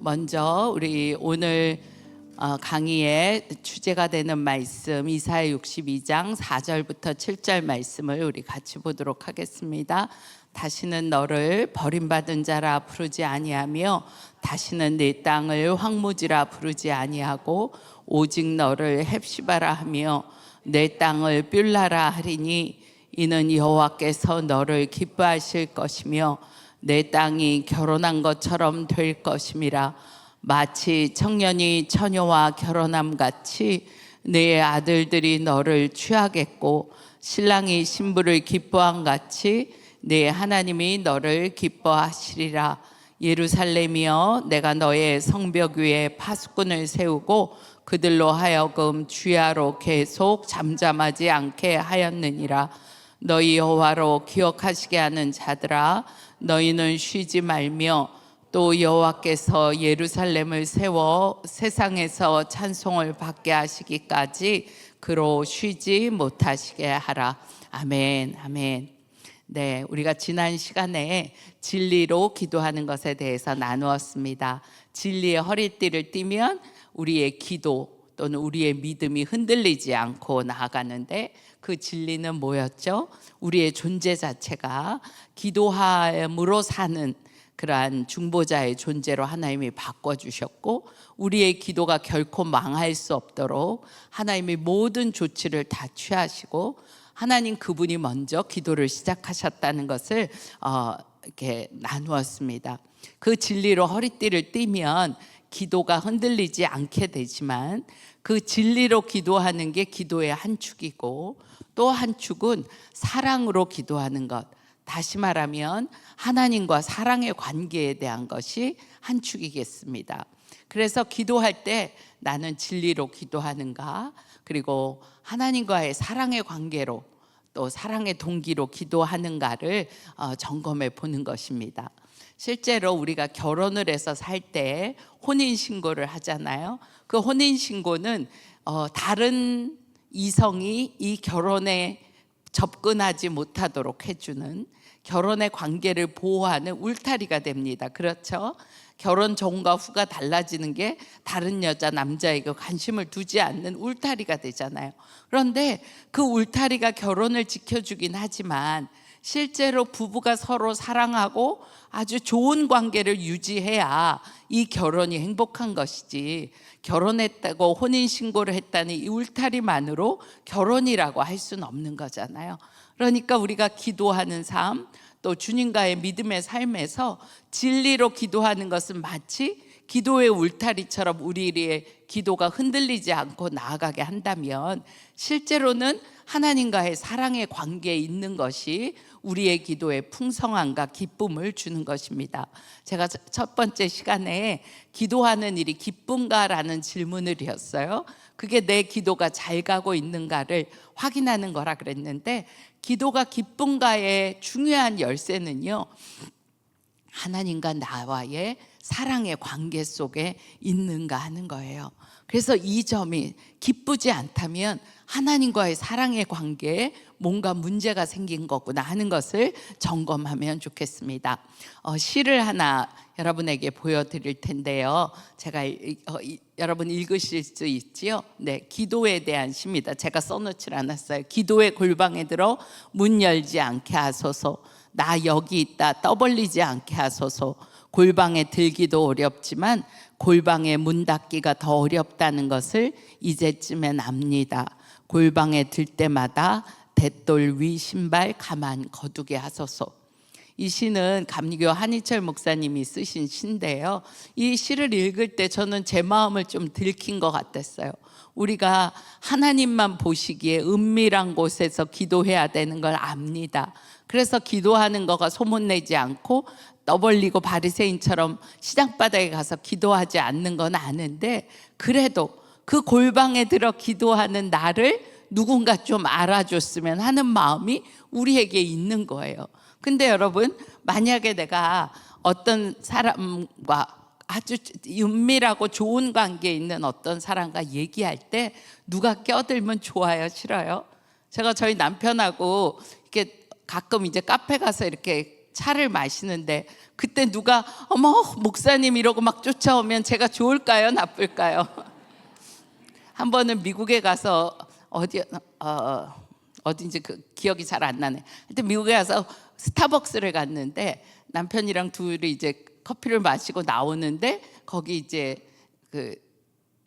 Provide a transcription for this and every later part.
먼저 우리 오늘 강의의 주제가 되는 말씀 이사야 62장 4절부터 7절 말씀을 우리 같이 보도록 하겠습니다. 다시는 너를 버림받은 자라 부르지 아니하며 다시는 네 땅을 황무지라 부르지 아니하고 오직 너를 헵시바라 하며 내 땅을 뷸라라 하리니 이는 여호와께서 너를 기뻐하실 것이며 내 땅이 결혼한 것처럼 될 것임이라. 마치 청년이 처녀와 결혼함 같이 네 아들들이 너를 취하겠고 신랑이 신부를 기뻐함 같이 네 하나님이 너를 기뻐하시리라. 예루살렘이여, 내가 너의 성벽 위에 파수꾼을 세우고 그들로 하여금 주야로 계속 잠잠하지 않게 하였느니라. 너희 여호와로 기억하시게 하는 자들아, 너희는 쉬지 말며 또 여호와께서 예루살렘을 세워 세상에서 찬송을 받게 하시기까지 그로 쉬지 못하시게 하라. 아멘, 아멘. 네, 우리가 지난 시간에 진리로 기도하는 것에 대해서 나누었습니다. 진리의 허리띠를 띠면 우리의 기도 또는 우리의 믿음이 흔들리지 않고 나아가는데, 그 진리는 뭐였죠? 우리의 존재 자체가 기도함으로 사는 그러한 중보자의 존재로 하나님이 바꿔주셨고, 우리의 기도가 결코 망할 수 없도록 하나님이 모든 조치를 다 취하시고, 하나님 그분이 먼저 기도를 시작하셨다는 것을 이렇게 나누었습니다. 그 진리로 허리띠를 띠면 기도가 흔들리지 않게 되지만, 그 진리로 기도하는 게 기도의 한 축이고, 또 한 축은 사랑으로 기도하는 것, 다시 말하면 하나님과 사랑의 관계에 대한 것이 한 축이겠습니다. 그래서 기도할 때 나는 진리로 기도하는가, 그리고 하나님과의 사랑의 관계로 또 사랑의 동기로 기도하는가를 점검해 보는 것입니다. 실제로 우리가 결혼을 해서 살 때 혼인신고를 하잖아요. 그 혼인신고는 다른 이성이 이 결혼에 접근하지 못하도록 해주는, 결혼의 관계를 보호하는 울타리가 됩니다. 그렇죠? 결혼 전과 후가 달라지는 게 다른 여자, 남자에게 관심을 두지 않는 울타리가 되잖아요. 그런데 그 울타리가 결혼을 지켜주긴 하지만 실제로 부부가 서로 사랑하고 아주 좋은 관계를 유지해야 이 결혼이 행복한 것이지, 결혼했다고 혼인신고를 했다는 이 울타리만으로 결혼이라고 할 수는 없는 거잖아요. 그러니까 우리가 기도하는 삶, 또 주님과의 믿음의 삶에서 진리로 기도하는 것은 마치 기도의 울타리처럼 우리의 기도가 흔들리지 않고 나아가게 한다면, 실제로는 하나님과의 사랑의 관계에 있는 것이 우리의 기도에 풍성함과 기쁨을 주는 것입니다. 제가 첫 번째 시간에 기도하는 일이 기쁜가라는 질문을 드렸어요. 그게 내 기도가 잘 가고 있는가를 확인하는 거라 그랬는데, 기도가 기쁜가의 중요한 열쇠는요, 하나님과 나와의 사랑의 관계 속에 있는가 하는 거예요. 그래서 이 점이 기쁘지 않다면 하나님과의 사랑의 관계에 뭔가 문제가 생긴 거구나 하는 것을 점검하면 좋겠습니다. 시를 하나 여러분에게 보여드릴 텐데요. 제가 여러분 읽으실 수 있지요? 네, 기도에 대한 시입니다. 제가 써놓질 않았어요. 기도의 골방에 들어 문 열지 않게 하소서. 나 여기 있다 떠벌리지 않게 하소서. 골방에 들기도 어렵지만 골방에 문 닫기가 더 어렵다는 것을 이제쯤엔 압니다. 골방에 들 때마다 돛돌 위 신발 가만 거두게 하소서. 이 시는 감리교 한희철 목사님이 쓰신 시인데요, 이 시를 읽을 때 저는 제 마음을 좀 들킨 것 같았어요. 우리가 하나님만 보시기에 은밀한 곳에서 기도해야 되는 걸 압니다. 그래서 기도하는 거가 소문내지 않고 떠벌리고 바리새인처럼 시장바닥에 가서 기도하지 않는 건 아는데, 그래도 그 골방에 들어 기도하는 나를 누군가 좀 알아줬으면 하는 마음이 우리에게 있는 거예요. 근데 여러분, 만약에 내가 어떤 사람과 아주 은밀하고 좋은 관계에 있는 어떤 사람과 얘기할 때 누가 껴들면 좋아요, 싫어요? 제가 저희 남편하고 이렇게 가끔 이제 카페 가서 이렇게 차를 마시는데 그때 누가 어머 목사님 이러고 막 쫓아오면 제가 좋을까요? 나쁠까요? 한 번은 미국에 가서 어딘지 그 기억이 잘 안 나네. 하여튼 미국에 가서 스타벅스를 갔는데 남편이랑 둘이 이제 커피를 마시고 나오는데 거기 이제 그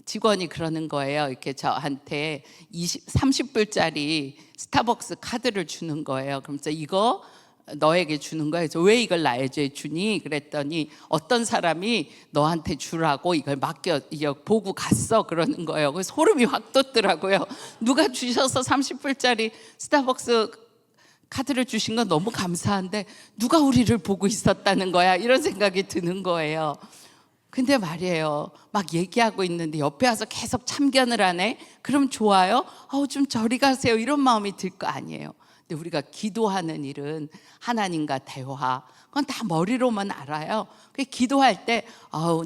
직원이 그러는 거예요. 이렇게 저한테 30불짜리 스타벅스 카드를 주는 거예요. 그러면서 이거 너에게 주는 거예요. 그래서 왜 이걸 나에게 주니? 그랬더니 어떤 사람이 너한테 주라고 이걸 보고 갔어 그러는 거예요. 그래서 소름이 확 돋더라고요. 누가 주셔서 30불짜리 스타벅스 카드를 주신 건 너무 감사한데 누가 우리를 보고 있었다는 거야, 이런 생각이 드는 거예요. 근데 말이에요, 막 얘기하고 있는데 옆에 와서 계속 참견을 하네. 그럼 좋아요? 좀 저리 가세요, 이런 마음이 들 거 아니에요. 근데 우리가 기도하는 일은 하나님과 대화, 그건 다 머리로만 알아요. 기도할 때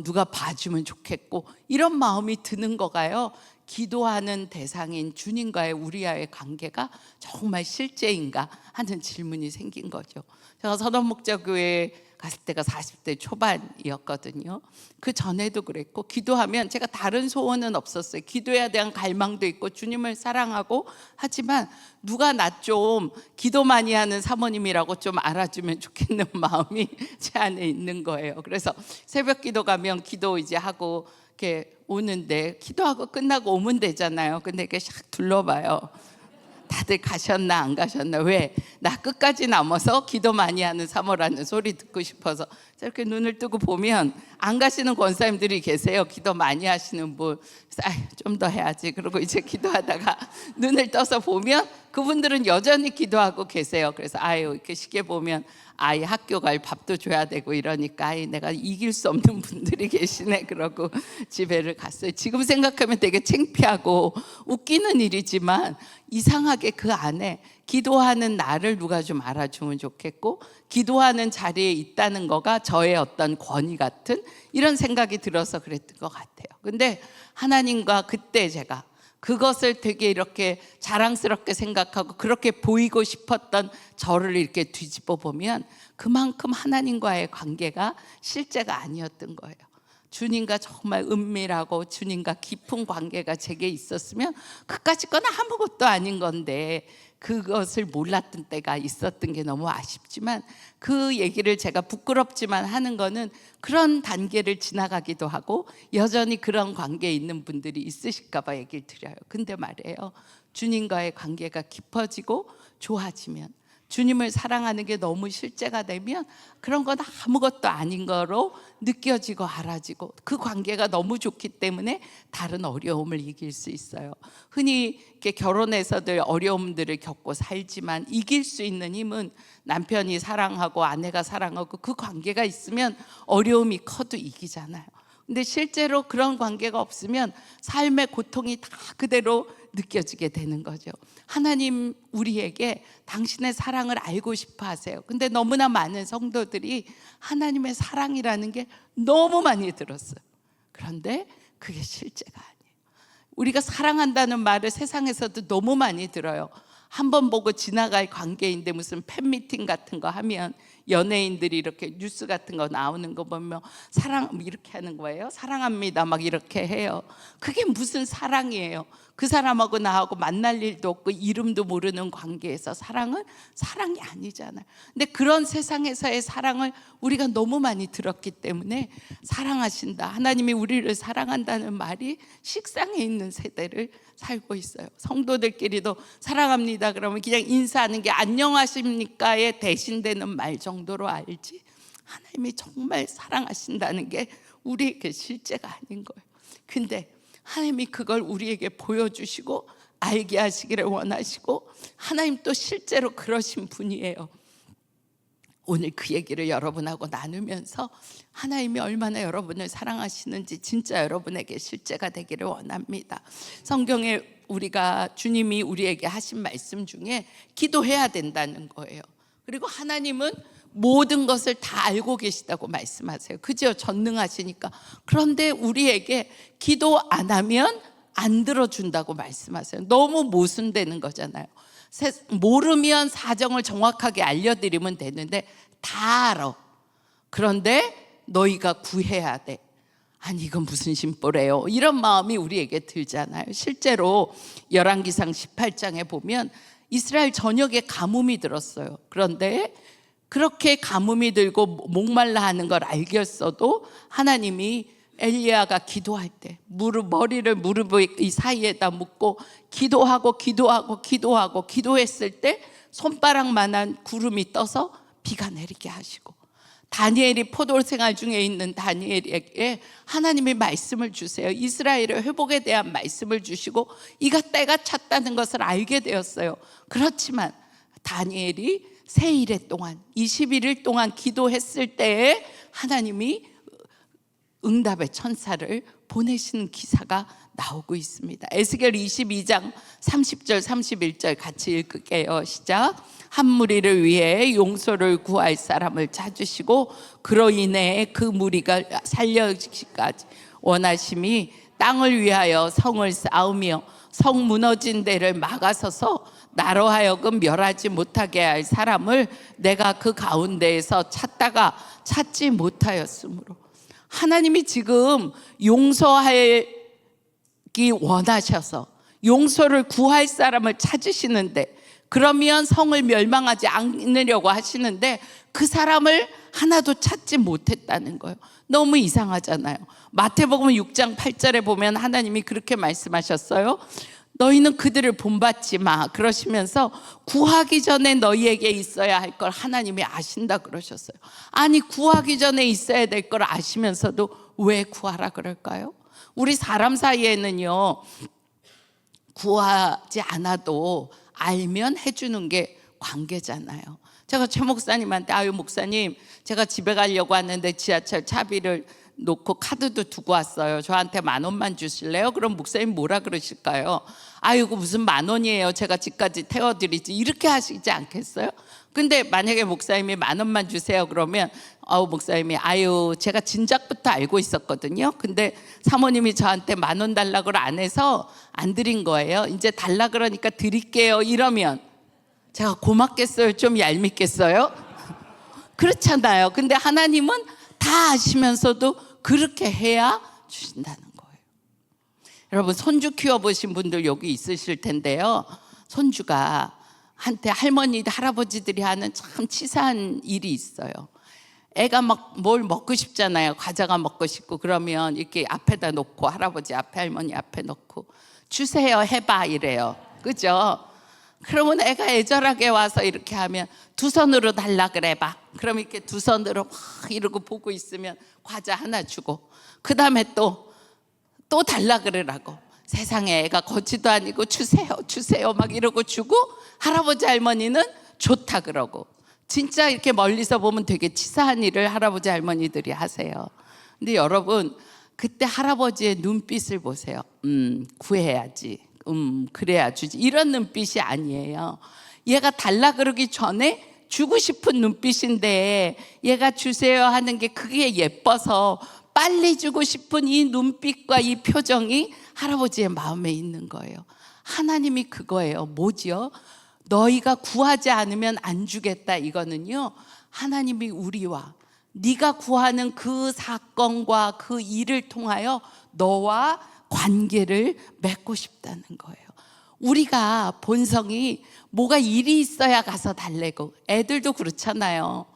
누가 봐주면 좋겠고 이런 마음이 드는 거가요, 기도하는 대상인 주님과의 우리와의 관계가 정말 실제인가 하는 질문이 생긴 거죠. 제가 선원목자교회에 갔을 때가 40대 초반이었거든요. 그 전에도 그랬고, 기도하면 제가 다른 소원은 없었어요. 기도에 대한 갈망도 있고 주님을 사랑하고, 하지만 누가 나 좀 기도 많이 하는 사모님이라고 좀 알아주면 좋겠는 마음이 제 안에 있는 거예요. 그래서 새벽 기도 가면 기도 이제 하고 이렇게 오는데, 기도하고 끝나고 오면 되잖아요. 근데 이렇게 샥 둘러봐요. 다들 가셨나 안 가셨나, 왜? 나 끝까지 남아서 기도 많이 하는 사모라는 소리 듣고 싶어서 이렇게 눈을 뜨고 보면 안 가시는 권사님들이 계세요. 기도 많이 하시는 분. 좀 더 해야지. 그러고 이제 기도하다가 눈을 떠서 보면 그분들은 여전히 기도하고 계세요. 그래서 이렇게 시계 보면 아이 학교 갈 밥도 줘야 되고 이러니까 내가 이길 수 없는 분들이 계시네, 그러고 집에를 갔어요. 지금 생각하면 되게 창피하고 웃기는 일이지만 이상하게 그 안에 기도하는 나를 누가 좀 알아주면 좋겠고, 기도하는 자리에 있다는 거가 저의 어떤 권위 같은 이런 생각이 들어서 그랬던 것 같아요. 근데 하나님과 그때 제가 그것을 되게 이렇게 자랑스럽게 생각하고 그렇게 보이고 싶었던 저를 이렇게 뒤집어 보면 그만큼 하나님과의 관계가 실제가 아니었던 거예요. 주님과 정말 은밀하고 주님과 깊은 관계가 제게 있었으면 그까짓 건 아무것도 아닌 건데, 그것을 몰랐던 때가 있었던 게 너무 아쉽지만, 그 얘기를 제가 부끄럽지만 하는 거는 그런 단계를 지나가기도 하고 여전히 그런 관계에 있는 분들이 있으실까 봐 얘기를 드려요. 근데 말이에요, 주님과의 관계가 깊어지고 좋아지면, 주님을 사랑하는 게 너무 실제가 되면 그런 건 아무것도 아닌 거로 느껴지고 알아지고, 그 관계가 너무 좋기 때문에 다른 어려움을 이길 수 있어요. 흔히 이렇게 결혼해서들 어려움들을 겪고 살지만 이길 수 있는 힘은 남편이 사랑하고 아내가 사랑하고 그 관계가 있으면 어려움이 커도 이기잖아요. 근데 실제로 그런 관계가 없으면 삶의 고통이 다 그대로 느껴지게 되는 거죠. 하나님 우리에게 당신의 사랑을 알고 싶어 하세요. 근데 너무나 많은 성도들이 하나님의 사랑이라는 게 너무 많이 들었어요. 그런데 그게 실제가 아니에요. 우리가 사랑한다는 말을 세상에서도 너무 많이 들어요. 한 번 보고 지나갈 관계인데 무슨 팬미팅 같은 거 하면 연예인들이 이렇게 뉴스 같은 거 나오는 거 보면 사랑 이렇게 하는 거예요. 사랑합니다 막 이렇게 해요. 그게 무슨 사랑이에요? 그 사람하고 나하고 만날 일도 없고 이름도 모르는 관계에서 사랑은 사랑이 아니잖아요. 근데 그런 세상에서의 사랑을 우리가 너무 많이 들었기 때문에 사랑하신다, 하나님이 우리를 사랑한다는 말이 식상에 있는 세대를 살고 있어요. 성도들끼리도 사랑합니다 그러면 그냥 인사하는 게 안녕하십니까에 대신되는 말 정도로 알지, 하나님이 정말 사랑하신다는 게 우리에게 실제가 아닌 거예요. 근데 하나님이 그걸 우리에게 보여주시고 알게 하시기를 원하시고, 하나님 또 실제로 그러신 분이에요. 오늘 그 얘기를 여러분하고 나누면서 하나님이 얼마나 여러분을 사랑하시는지 진짜 여러분에게 실제가 되기를 원합니다. 성경에 우리가 주님이 우리에게 하신 말씀 중에 기도해야 된다는 거예요. 그리고 하나님은 모든 것을 다 알고 계시다고 말씀하세요. 그죠? 전능하시니까. 그런데 우리에게 기도 안 하면 안 들어준다고 말씀하세요. 너무 모순되는 거잖아요. 모르면 사정을 정확하게 알려드리면 되는데 다 알아. 그런데 너희가 구해야 돼. 아니 이건 무슨 심보래요? 이런 마음이 우리에게 들잖아요. 실제로 열왕기상 18장에 보면 이스라엘 전역에 가뭄이 들었어요. 그런데 그렇게 가뭄이 들고 목말라 하는 걸 알겠어도 하나님이 엘리야가 기도할 때 머리를 무릎 이 사이에다 묻고 기도했을 때 손바닥만한 구름이 떠서 비가 내리게 하시고, 다니엘이 포도 생활 중에 있는 다니엘에게 하나님의 말씀을 주세요. 이스라엘의 회복에 대한 말씀을 주시고 이가 때가 찼다는 것을 알게 되었어요. 그렇지만 다니엘이 세 일에 동안 21일 동안 기도했을 때에 하나님이 응답의 천사를 보내시는 기사가 나오고 있습니다. 에스겔 22장 30절 31절 같이 읽을게요. 시작. 한 무리를 위해 용서를 구할 사람을 찾으시고 그로 인해 그 무리가 살려지기까지 원하심이 땅을 위하여 성을 쌓으며 성 무너진 데를 막아서서 나로 하여금 멸하지 못하게 할 사람을 내가 그 가운데에서 찾다가 찾지 못하였으므로, 하나님이 지금 용서하기 원하셔서 용서를 구할 사람을 찾으시는데, 그러면 성을 멸망하지 않으려고 하시는데 그 사람을 하나도 찾지 못했다는 거예요. 너무 이상하잖아요. 마태복음 6장 8절에 보면 하나님이 그렇게 말씀하셨어요. 너희는 그들을 본받지 마 그러시면서 구하기 전에 너희에게 있어야 할 걸 하나님이 아신다 그러셨어요. 아니 구하기 전에 있어야 될 걸 아시면서도 왜 구하라 그럴까요? 우리 사람 사이에는요, 구하지 않아도 알면 해주는 게 관계잖아요. 제가 최 목사님한테 아유 목사님 제가 집에 가려고 하는데 지하철 차비를 놓고 카드도 두고 왔어요. 저한테 10,000원만 주실래요? 그럼 목사님 뭐라 그러실까요? 아이고 무슨 10,000원이에요. 제가 집까지 태워드리지. 이렇게 하시지 않겠어요? 근데 만약에 목사님이 10,000원만 주세요 그러면 목사님이 아유 제가 진작부터 알고 있었거든요. 근데 사모님이 저한테 10,000원 달라고 안 해서 안 드린 거예요. 이제 달라 그러니까 드릴게요 이러면 제가 고맙겠어요? 좀 얄밉겠어요? 그렇잖아요. 근데 하나님은 다 아시면서도 그렇게 해야 주신다는 거예요. 여러분 손주 키워보신 분들 여기 있으실 텐데요, 손주가 한테 할머니 할아버지들이 하는 참 치사한 일이 있어요. 애가 막 뭘 먹고 싶잖아요. 과자가 먹고 싶고 그러면 이렇게 앞에다 놓고 할아버지 앞에 할머니 앞에 놓고 주세요 해봐 이래요. 그죠? 그러면 애가 애절하게 와서 이렇게 하면 두 손으로 달라 그래봐. 그럼 이렇게 두 손으로 막 이러고 보고 있으면 과자 하나 주고, 그 다음에 또 달라 그러라고. 세상에 애가 거지도 아니고 주세요 막 이러고 주고, 할아버지 할머니는 좋다 그러고. 진짜 이렇게 멀리서 보면 되게 치사한 일을 할아버지 할머니들이 하세요. 근데 여러분 그때 할아버지의 눈빛을 보세요. 구해야지, 그래야 주지, 이런 눈빛이 아니에요. 얘가 달라 그러기 전에 주고 싶은 눈빛인데 얘가 주세요 하는 게 그게 예뻐서 빨리 주고 싶은 이 눈빛과 이 표정이 할아버지의 마음에 있는 거예요. 하나님이 그거예요. 뭐지요? 너희가 구하지 않으면 안 주겠다. 이거는요, 하나님이 우리와 네가 구하는 그 사건과 그 일을 통하여 너와 관계를 맺고 싶다는 거예요. 우리가 본성이 뭐가 일이 있어야 가서 달래고, 애들도 그렇잖아요.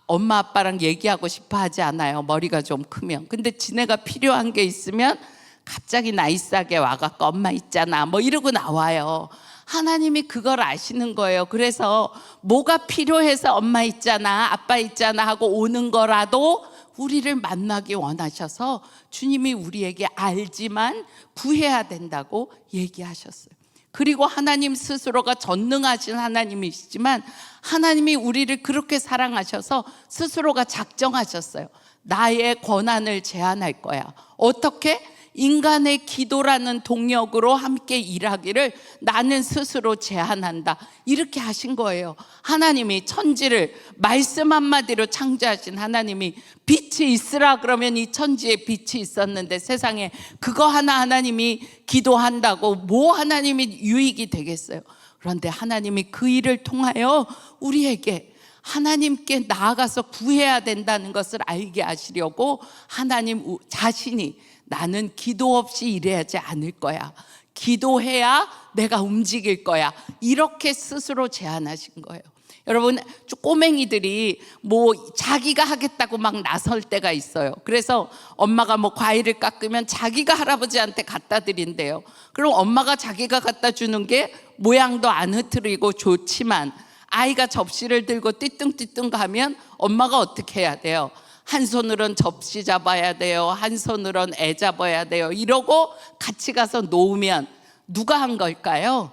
엄마 아빠랑 얘기하고 싶어 하지 않아요. 머리가 좀 크면. 근데 지네가 필요한 게 있으면 갑자기 나이스하게 와갖고 엄마 있잖아 뭐 이러고 나와요. 하나님이 그걸 아시는 거예요. 그래서 뭐가 필요해서 엄마 있잖아 아빠 있잖아 하고 오는 거라도 우리를 만나기 원하셔서 주님이 우리에게 알지만 구해야 된다고 얘기하셨어요. 그리고 하나님 스스로가 전능하신 하나님이시지만 하나님이 우리를 그렇게 사랑하셔서 스스로가 작정하셨어요. 나의 권한을 제한할 거야. 어떻게? 인간의 기도라는 동력으로 함께 일하기를 나는 스스로 제한한다. 이렇게 하신 거예요. 하나님이 천지를 말씀 한마디로 창조하신 하나님이 빛이 있으라 그러면 이 천지에 빛이 있었는데 세상에 그거 하나 하나님이 기도한다고 뭐 하나님이 유익이 되겠어요? 그런데 하나님이 그 일을 통하여 우리에게 하나님께 나아가서 구해야 된다는 것을 알게 하시려고 하나님 자신이 나는 기도 없이 일하지 않을 거야. 기도해야 내가 움직일 거야. 이렇게 스스로 제안하신 거예요. 여러분, 꼬맹이들이 뭐 자기가 하겠다고 막 나설 때가 있어요. 그래서 엄마가 뭐 과일을 깎으면 자기가 할아버지한테 갖다 드린대요. 그럼 엄마가 자기가 갖다 주는 게 모양도 안 흐트리고 좋지만 아이가 접시를 들고 띠뚱띠뚱 가면 엄마가 어떻게 해야 돼요? 한 손으로는 접시 잡아야 돼요. 한 손으로는 애 잡아야 돼요. 이러고 같이 가서 놓으면 누가 한 걸까요?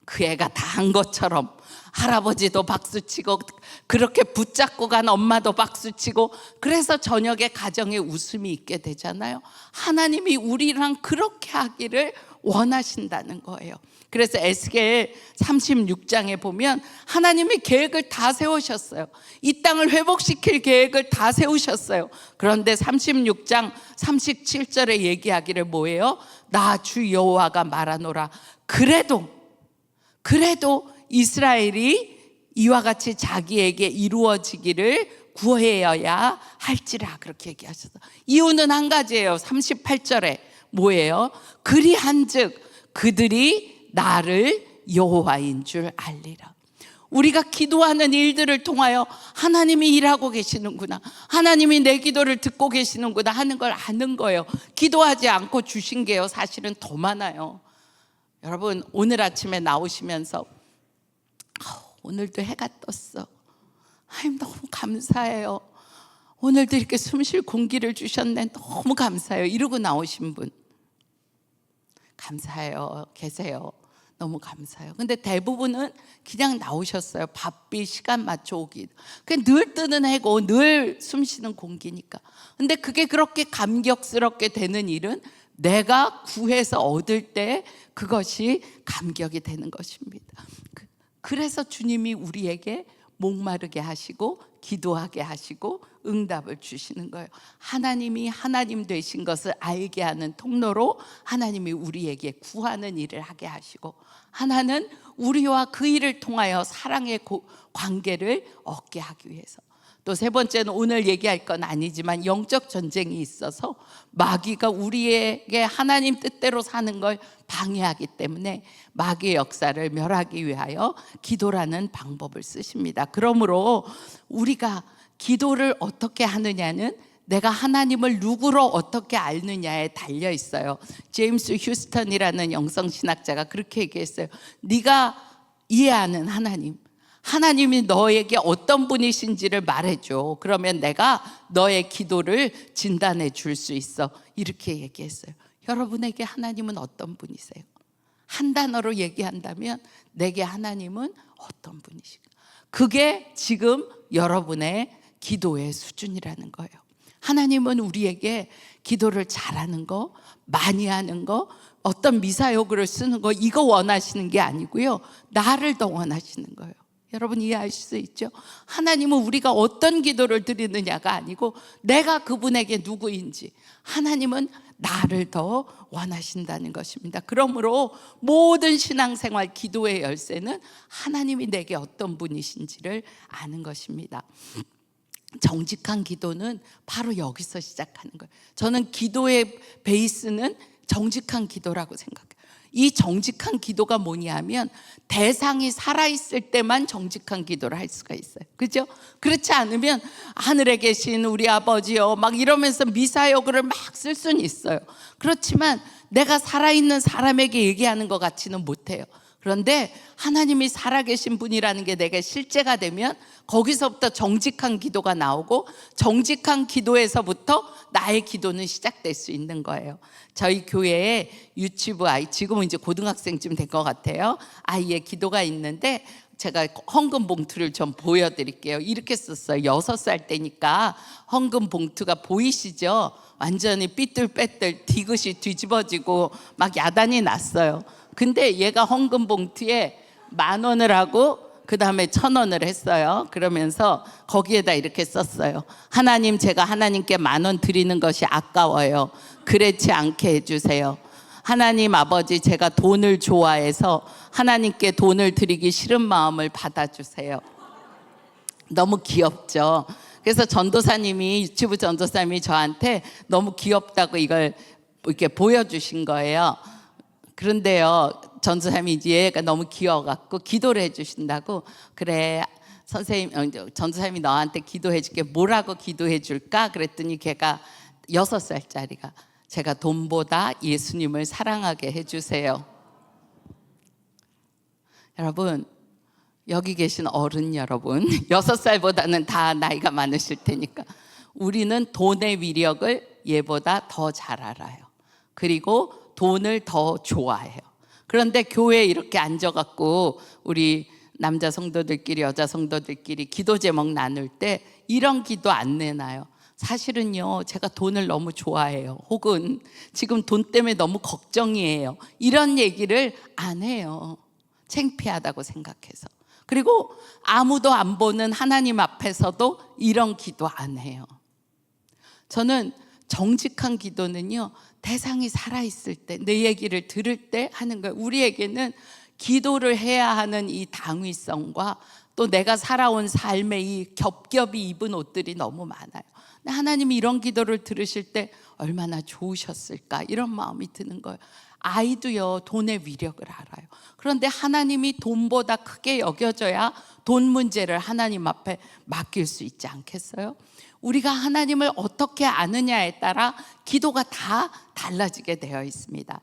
그 애가 다 한 것처럼 할아버지도 박수치고 그렇게 붙잡고 간 엄마도 박수치고, 그래서 저녁에 가정에 웃음이 있게 되잖아요. 하나님이 우리랑 그렇게 하기를 원하신다는 거예요. 그래서 에스겔 36장에 보면 하나님이 계획을 다 세우셨어요. 이 땅을 회복시킬 계획을 다 세우셨어요. 그런데 36장 37절에 얘기하기를 뭐예요? 나 주 여호와가 말하노라. 그래도 이스라엘이 이와 같이 자기에게 이루어지기를 구해야 할지라, 그렇게 얘기하셨어요. 이유는 한 가지예요. 38절에 뭐예요? 그리한즉 그들이 나를 여호와인 줄 알리라. 우리가 기도하는 일들을 통하여 하나님이 일하고 계시는구나, 하나님이 내 기도를 듣고 계시는구나 하는 걸 아는 거예요. 기도하지 않고 주신 게요, 사실은 더 많아요. 여러분, 오늘 아침에 나오시면서 오늘도 해가 떴어, 하나님 너무 감사해요, 오늘도 이렇게 숨쉴 공기를 주셨네, 너무 감사해요, 이러고 나오신 분 감사해요 계세요. 너무 감사해요. 근데 대부분은 그냥 나오셨어요. 바삐 시간 맞춰 오기. 그냥 늘 뜨는 해고 늘 숨쉬는 공기니까. 근데 그게 그렇게 감격스럽게 되는 일은 내가 구해서 얻을 때 그것이 감격이 되는 것입니다. 그래서 주님이 우리에게 목마르게 하시고 기도하게 하시고 응답을 주시는 거예요. 하나님이 하나님 되신 것을 알게 하는 통로로 하나님이 우리에게 구하는 일을 하게 하시고, 하나는 우리와 그 일을 통하여 사랑의 관계를 얻게 하기 위해서, 또 세 번째는 오늘 얘기할 건 아니지만 영적 전쟁이 있어서 마귀가 우리에게 하나님 뜻대로 사는 걸 방해하기 때문에 마귀의 역사를 멸하기 위하여 기도라는 방법을 쓰십니다. 그러므로 우리가 기도를 어떻게 하느냐는 내가 하나님을 누구로 어떻게 알느냐에 달려 있어요. 제임스 휴스턴이라는 영성신학자가 그렇게 얘기했어요. 네가 이해하는 하나님이 너에게 어떤 분이신지를 말해줘. 그러면 내가 너의 기도를 진단해 줄 수 있어. 이렇게 얘기했어요. 여러분에게 하나님은 어떤 분이세요? 한 단어로 얘기한다면 내게 하나님은 어떤 분이신가? 그게 지금 여러분의 기도의 수준이라는 거예요. 하나님은 우리에게 기도를 잘하는 거, 많이 하는 거, 어떤 미사여구를 쓰는 거, 이거 원하시는 게 아니고요, 나를 더 원하시는 거예요. 여러분 이해하실 수 있죠? 하나님은 우리가 어떤 기도를 드리느냐가 아니고 내가 그분에게 누구인지, 하나님은 나를 더 원하신다는 것입니다. 그러므로 모든 신앙생활 기도의 열쇠는 하나님이 내게 어떤 분이신지를 아는 것입니다. 정직한 기도는 바로 여기서 시작하는 거예요. 저는 기도의 베이스는 정직한 기도라고 생각해요. 이 정직한 기도가 뭐냐면 대상이 살아있을 때만 정직한 기도를 할 수가 있어요. 그죠? 그렇지 않으면 하늘에 계신 우리 아버지요 막 이러면서 미사여구를 막 쓸 수는 있어요. 그렇지만 내가 살아있는 사람에게 얘기하는 것 같지는 못해요. 그런데 하나님이 살아계신 분이라는 게 내게 실제가 되면 거기서부터 정직한 기도가 나오고, 정직한 기도에서부터 나의 기도는 시작될 수 있는 거예요. 저희 교회에 유치부 아이, 지금은 이제 고등학생쯤 된 것 같아요, 아이의 기도가 있는데 제가 헌금 봉투를 좀 보여드릴게요. 이렇게 썼어요. 6살 때니까 헌금 봉투가 보이시죠? 완전히 삐뚤빼뚤 디귿이 뒤집어지고 막 야단이 났어요. 근데 얘가 헌금 봉투에 10,000원을 하고 그 다음에 1,000원을 했어요. 그러면서 거기에다 이렇게 썼어요. 하나님, 제가 하나님께 10,000원 드리는 것이 아까워요. 그렇지 않게 해주세요. 하나님 아버지, 제가 돈을 좋아해서 하나님께 돈을 드리기 싫은 마음을 받아주세요. 너무 귀엽죠. 그래서 전도사님이, 유튜브 전도사님이 저한테 너무 귀엽다고 이걸 이렇게 보여주신 거예요. 그런데요, 전도사님이 얘가 너무 귀여워갖고 기도를 해주신다고. 그래, 선생님, 전도사님이 너한테 기도해줄게. 뭐라고 기도해줄까? 그랬더니 걔가 6살짜리가, 제가 돈보다 예수님을 사랑하게 해주세요. 여러분, 여기 계신 어른 여러분, 6살보다는 다 나이가 많으실 테니까 우리는 돈의 위력을 얘보다 더 잘 알아요. 그리고 돈을 더 좋아해요. 그런데 교회에 이렇게 앉아갖고 우리 남자 성도들끼리 여자 성도들끼리 기도 제목 나눌 때 이런 기도 안 내놔요. 사실은요, 제가 돈을 너무 좋아해요. 혹은 지금 돈 때문에 너무 걱정이에요. 이런 얘기를 안 해요. 창피하다고 생각해서. 그리고 아무도 안 보는 하나님 앞에서도 이런 기도 안 해요. 저는 정직한 기도는요, 대상이 살아있을 때, 내 얘기를 들을 때 하는 거예요. 우리에게는 기도를 해야 하는 이 당위성과 또 내가 살아온 삶의 이 겹겹이 입은 옷들이 너무 많아요. 근데 하나님이 이런 기도를 들으실 때 얼마나 좋으셨을까, 이런 마음이 드는 거예요. 아이도요, 돈의 위력을 알아요. 그런데 하나님이 돈보다 크게 여겨져야 돈 문제를 하나님 앞에 맡길 수 있지 않겠어요? 우리가 하나님을 어떻게 아느냐에 따라 기도가 다 달라지게 되어 있습니다.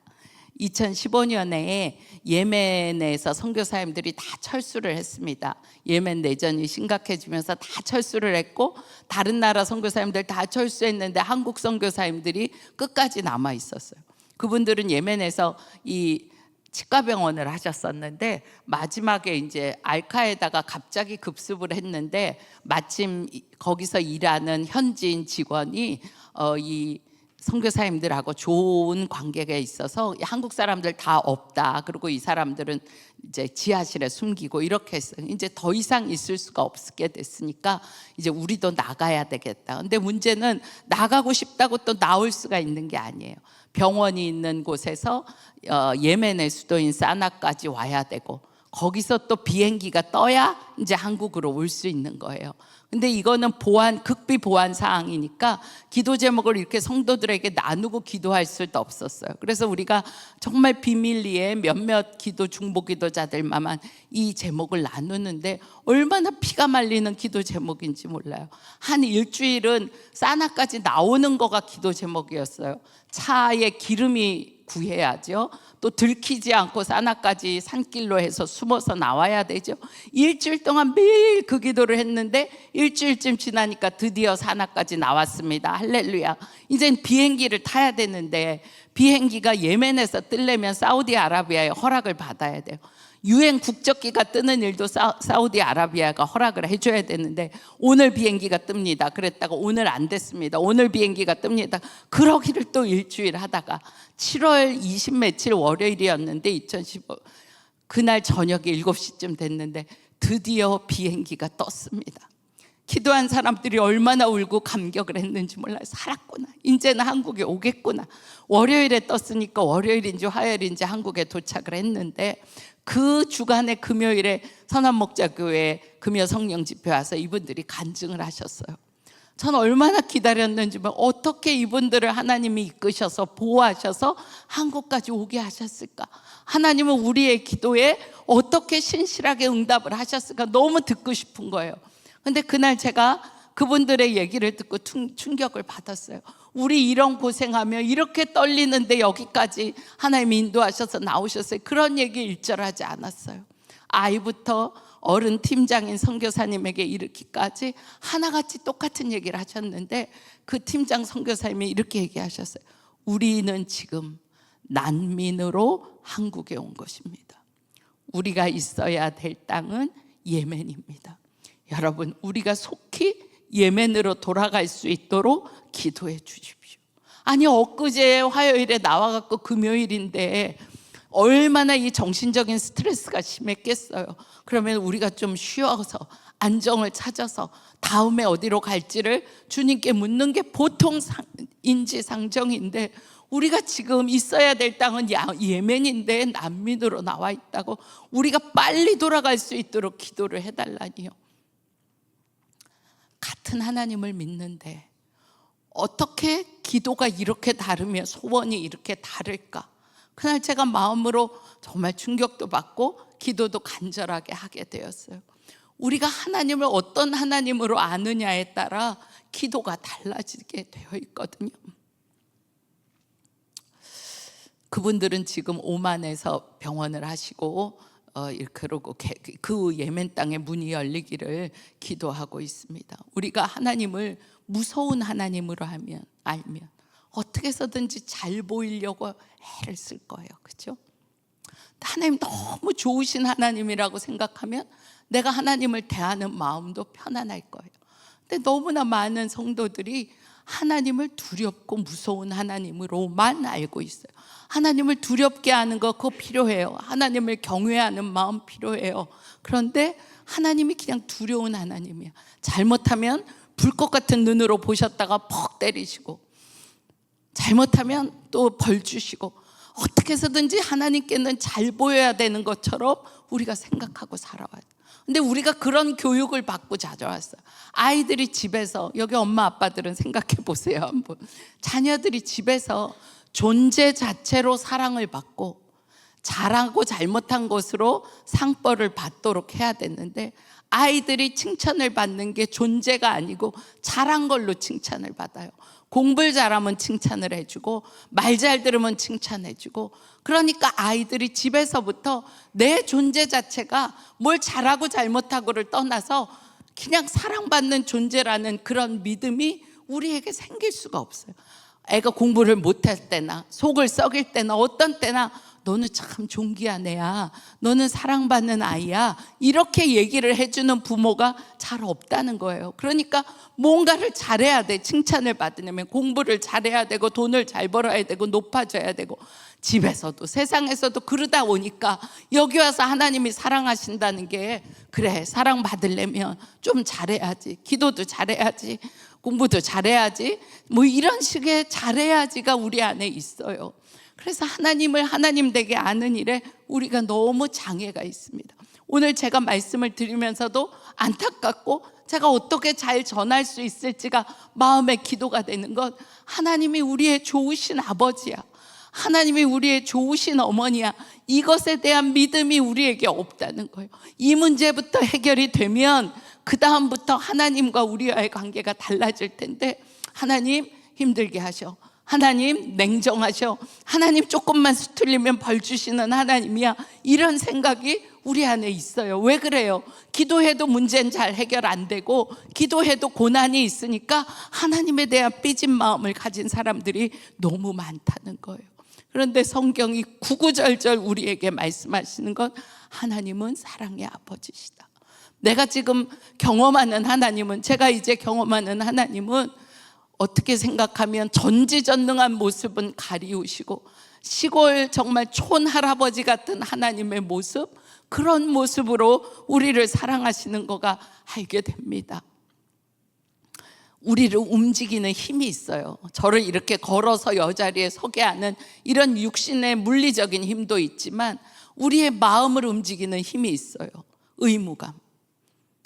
2015년에 예멘에서 선교사님들이 다 철수를 했습니다. 예멘 내전이 심각해지면서 다 철수를 했고, 다른 나라 선교사님들 다 철수했는데 한국 선교사님들이 끝까지 남아 있었어요. 그분들은 예멘에서 이 치과병원을 하셨었는데, 마지막에 이제 알카에다가 갑자기 급습을 했는데, 마침 거기서 일하는 현지인 직원이 이 선교사님들하고 좋은 관계가 있어서 한국 사람들 다 없다, 그리고 이 사람들은 이제 지하실에 숨기고 이렇게 했어요. 이제 더 이상 있을 수가 없게 됐으니까 이제 우리도 나가야 되겠다. 근데 문제는 나가고 싶다고 또 나올 수가 있는 게 아니에요. 병원이 있는 곳에서 예멘의 수도인 사나까지 와야 되고, 거기서 또 비행기가 떠야 이제 한국으로 올 수 있는 거예요. 근데 이거는 극비 보안 사항이니까 기도 제목을 이렇게 성도들에게 나누고 기도할 수도 없었어요. 그래서 우리가 정말 비밀리에 몇몇 기도 중보 기도자들만 이 제목을 나누는데 얼마나 피가 말리는 기도 제목인지 몰라요. 한 일주일은 사나까지 나오는 거가 기도 제목이었어요. 차에 기름이 구해야죠. 또 들키지 않고 사나까지 산길로 해서 숨어서 나와야 되죠. 일주일 동안 매일 그 기도를 했는데 일주일쯤 지나니까 드디어 사나까지 나왔습니다. 할렐루야. 이젠 비행기를 타야 되는데, 비행기가 예멘에서 뜨려면 사우디아라비아의 허락을 받아야 돼요. 유엔 국적기가 뜨는 일도 사우디아라비아가 허락을 해줘야 되는데, 오늘 비행기가 뜹니다 그랬다가 오늘 안 됐습니다. 오늘 비행기가 뜹니다. 그러기를 또 일주일 하다가 7월 20 며칠 월요일이었는데 2015 그날 저녁에 7시쯤 됐는데 드디어 비행기가 떴습니다. 기도한 사람들이 얼마나 울고 감격을 했는지 몰라요. 살았구나, 이제는 한국에 오겠구나. 월요일에 떴으니까 월요일인지 화요일인지 한국에 도착을 했는데, 그 주간의 금요일에 선한목자교회 금요 성령 집회 와서 이분들이 간증을 하셨어요. 전 얼마나 기다렸는지, 어떻게 이분들을 하나님이 이끄셔서 보호하셔서 한국까지 오게 하셨을까? 하나님은 우리의 기도에 어떻게 신실하게 응답을 하셨을까? 너무 듣고 싶은 거예요. 근데 그날 제가 그분들의 얘기를 듣고 충격을 받았어요. 우리 이런 고생하며 이렇게 떨리는데 여기까지 하나님이 인도하셔서 나오셨어요. 그런 얘기 일절하지 않았어요. 아이부터 어른 팀장인 선교사님에게 이르기까지 하나같이 똑같은 얘기를 하셨는데, 그 팀장 선교사님이 이렇게 얘기하셨어요. 우리는 지금 난민으로 한국에 온 것입니다. 우리가 있어야 될 땅은 예멘입니다. 여러분, 우리가 속히 예멘으로 돌아갈 수 있도록 기도해 주십시오. 아니, 엊그제 화요일에 나와갖고 금요일인데 얼마나 이 정신적인 스트레스가 심했겠어요. 그러면 우리가 좀 쉬어서 안정을 찾아서 다음에 어디로 갈지를 주님께 묻는 게 보통 인지상정인데, 우리가 지금 있어야 될 땅은 예멘인데 난민으로 나와 있다고 우리가 빨리 돌아갈 수 있도록 기도를 해달라니요. 같은 하나님을 믿는데 어떻게 기도가 이렇게 다르며 소원이 이렇게 다를까? 그날 제가 마음으로 정말 충격도 받고 기도도 간절하게 하게 되었어요. 우리가 하나님을 어떤 하나님으로 아느냐에 따라 기도가 달라지게 되어 있거든요. 그분들은 지금 오만에서 병원을 하시고 그러고 그 예멘 땅의 문이 열리기를 기도하고 있습니다. 우리가 하나님을 무서운 하나님으로 알면 어떻게 해서든지 잘 보이려고 애를 쓸 거예요. 그렇죠? 하나님 너무 좋으신 하나님이라고 생각하면 내가 하나님을 대하는 마음도 편안할 거예요. 근데 너무나 많은 성도들이 하나님을 두렵고 무서운 하나님으로만 알고 있어요. 하나님을 두렵게 하는 거 그거 필요해요. 하나님을 경외하는 마음 필요해요. 그런데 하나님이 그냥 두려운 하나님이야. 잘못하면 불꽃 같은 눈으로 보셨다가 퍽 때리시고, 잘못하면 또 벌 주시고, 어떻게 해서든지 하나님께는 잘 보여야 되는 것처럼 우리가 생각하고 살아와요. 근데 우리가 그런 교육을 받고 자라왔어요. 아이들이 집에서, 여기 엄마 아빠들은 생각해 보세요 한번. 자녀들이 집에서 존재 자체로 사랑을 받고 잘하고 잘못한 것으로 상벌을 받도록 해야 되는데, 아이들이 칭찬을 받는 게 존재가 아니고 잘한 걸로 칭찬을 받아요. 공부를 잘하면 칭찬을 해주고 말 잘 들으면 칭찬해주고, 그러니까 아이들이 집에서부터 내 존재 자체가 뭘 잘하고 잘못하고를 떠나서 그냥 사랑받는 존재라는 그런 믿음이 우리에게 생길 수가 없어요. 애가 공부를 못할 때나 속을 썩일 때나 어떤 때나 너는 참 존귀한 애야, 너는 사랑받는 아이야, 이렇게 얘기를 해주는 부모가 잘 없다는 거예요. 그러니까 뭔가를 잘해야 돼. 칭찬을 받으려면 공부를 잘해야 되고 돈을 잘 벌어야 되고 높아져야 되고, 집에서도 세상에서도 그러다 보니까 여기 와서 하나님이 사랑하신다는 게, 그래 사랑받으려면 좀 잘해야지, 기도도 잘해야지, 공부도 잘해야지, 뭐 이런 식의 잘해야지가 우리 안에 있어요. 그래서 하나님을 하나님 되게 아는 일에 우리가 너무 장애가 있습니다. 오늘 제가 말씀을 드리면서도 안타깝고 제가 어떻게 잘 전할 수 있을지가 마음의 기도가 되는 것, 하나님이 우리의 좋으신 아버지야, 하나님이 우리의 좋으신 어머니야, 이것에 대한 믿음이 우리에게 없다는 거예요. 이 문제부터 해결이 되면 그 다음부터 하나님과 우리와의 관계가 달라질 텐데, 하나님 힘들게 하셔, 하나님 냉정하셔, 하나님 조금만 수틀리면 벌 주시는 하나님이야, 이런 생각이 우리 안에 있어요. 왜 그래요? 기도해도 문제는 잘 해결 안 되고 기도해도 고난이 있으니까 하나님에 대한 삐진 마음을 가진 사람들이 너무 많다는 거예요. 그런데 성경이 구구절절 우리에게 말씀하시는 건, 하나님은 사랑의 아버지시다. 내가 지금 경험하는 하나님은, 제가 이제 경험하는 하나님은 어떻게 생각하면 전지전능한 모습은 가리우시고 시골 정말 촌할아버지 같은 하나님의 모습, 그런 모습으로 우리를 사랑하시는 거가 알게 됩니다. 우리를 움직이는 힘이 있어요. 저를 이렇게 걸어서 여자리에 서게 하는 이런 육신의 물리적인 힘도 있지만 우리의 마음을 움직이는 힘이 있어요. 의무감.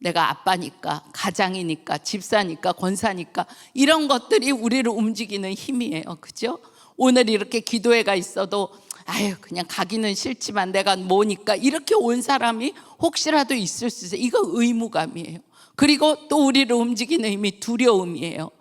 내가 아빠니까, 가장이니까, 집사니까, 권사니까, 이런 것들이 우리를 움직이는 힘이에요. 그죠? 오늘 이렇게 기도회가 있어도 아유 그냥 가기는 싫지만 내가 뭐니까 이렇게 온 사람이 혹시라도 있을 수 있어요. 이거 의무감이에요. 그리고 또 우리를 움직이는 힘이 두려움이에요.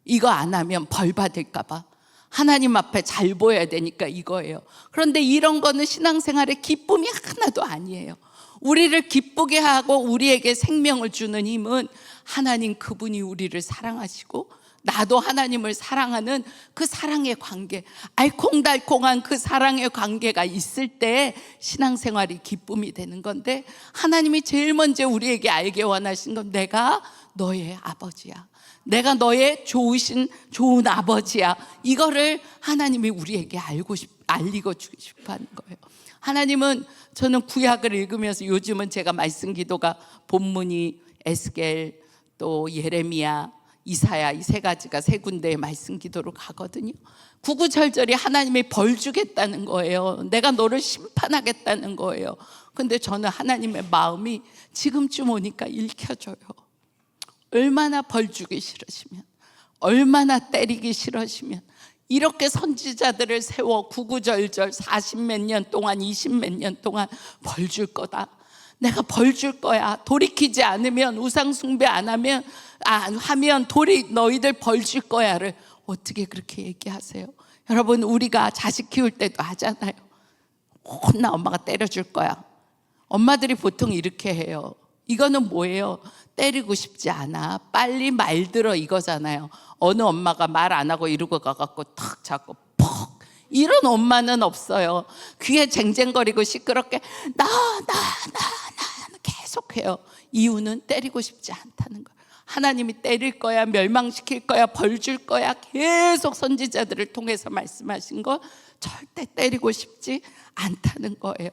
이거 안 하면 벌 받을까 봐, 하나님 앞에 잘 보여야 되니까 이거예요. 그런데 이런 거는 신앙생활의 기쁨이 하나도 아니에요. 우리를 기쁘게 하고 우리에게 생명을 주는 힘은 하나님, 그분이 우리를 사랑하시고 나도 하나님을 사랑하는 그 사랑의 관계, 알콩달콩한 그 사랑의 관계가 있을 때 신앙생활이 기쁨이 되는 건데, 하나님이 제일 먼저 우리에게 알게 원하신 건 내가 너의 아버지야, 내가 너의 좋은 아버지야, 이거를 하나님이 우리에게 알리고 주고 싶어 하는 거예요. 하나님은, 저는 구약을 읽으면서 요즘은 제가 말씀 기도가 본문이 에스겔 또 예레미야, 이사야, 이 세 가지가 세 군데의 말씀 기도로 가거든요. 구구절절히 하나님이 벌 주겠다는 거예요. 내가 너를 심판하겠다는 거예요. 근데 저는 하나님의 마음이 지금쯤 오니까 읽혀져요. 얼마나 벌 주기 싫으시면, 얼마나 때리기 싫으시면 이렇게 선지자들을 세워 구구절절 40몇 년 동안 20몇 년 동안 벌 줄 거다, 내가 벌 줄 거야, 돌이키지 않으면, 우상 숭배 안 하면 너희들 벌 줄 거야를 어떻게 그렇게 얘기하세요? 여러분, 우리가 자식 키울 때도 하잖아요. 혼나, 엄마가 때려줄 거야. 엄마들이 보통 이렇게 해요. 이거는 뭐예요? 때리고 싶지 않아, 빨리 말 들어, 이거잖아요. 어느 엄마가 말 안 하고 이러고 가갖고 탁 잡고 퍽, 이런 엄마는 없어요. 귀에 쟁쟁거리고 시끄럽게 나 계속해요. 이유는 때리고 싶지 않다는 거예요. 하나님이 때릴 거야, 멸망시킬 거야, 벌 줄 거야, 계속 선지자들을 통해서 말씀하신 거 절대 때리고 싶지 않다는 거예요.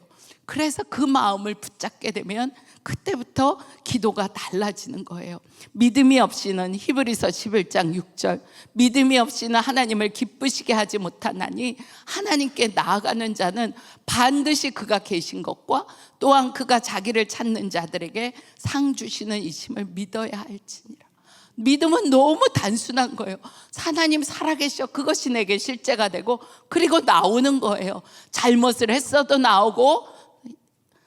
그래서 그 마음을 붙잡게 되면 그때부터 기도가 달라지는 거예요. 믿음이 없이는, 히브리서 11장 6절, 믿음이 없이는 하나님을 기쁘시게 하지 못하나니 하나님께 나아가는 자는 반드시 그가 계신 것과 또한 그가 자기를 찾는 자들에게 상 주시는 이심을 믿어야 할지니라. 믿음은 너무 단순한 거예요. 하나님 살아계셔, 그것이 내게 실제가 되고, 그리고 나오는 거예요. 잘못을 했어도 나오고,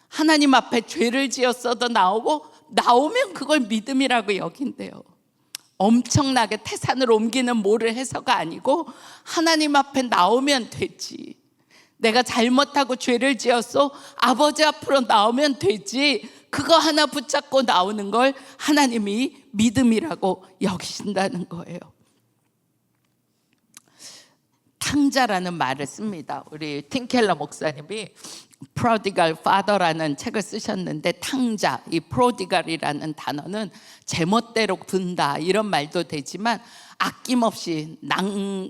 하나님 앞에 죄를 지었어도 나오고, 나오면 그걸 믿음이라고 여긴대요. 엄청나게 태산을 옮기는 뭐를 해서가 아니고 하나님 앞에 나오면 되지. 내가 잘못하고 죄를 지었어, 아버지 앞으로 나오면 되지. 그거 하나 붙잡고 나오는 걸 하나님이 믿음이라고 여기신다는 거예요. 탕자라는 말을 씁니다. 우리 팀켈러 목사님이 prodigal father라는 책을 쓰셨는데, 탕자, 이 prodigal이라는 단어는 제멋대로 군다 이런 말도 되지만 아낌없이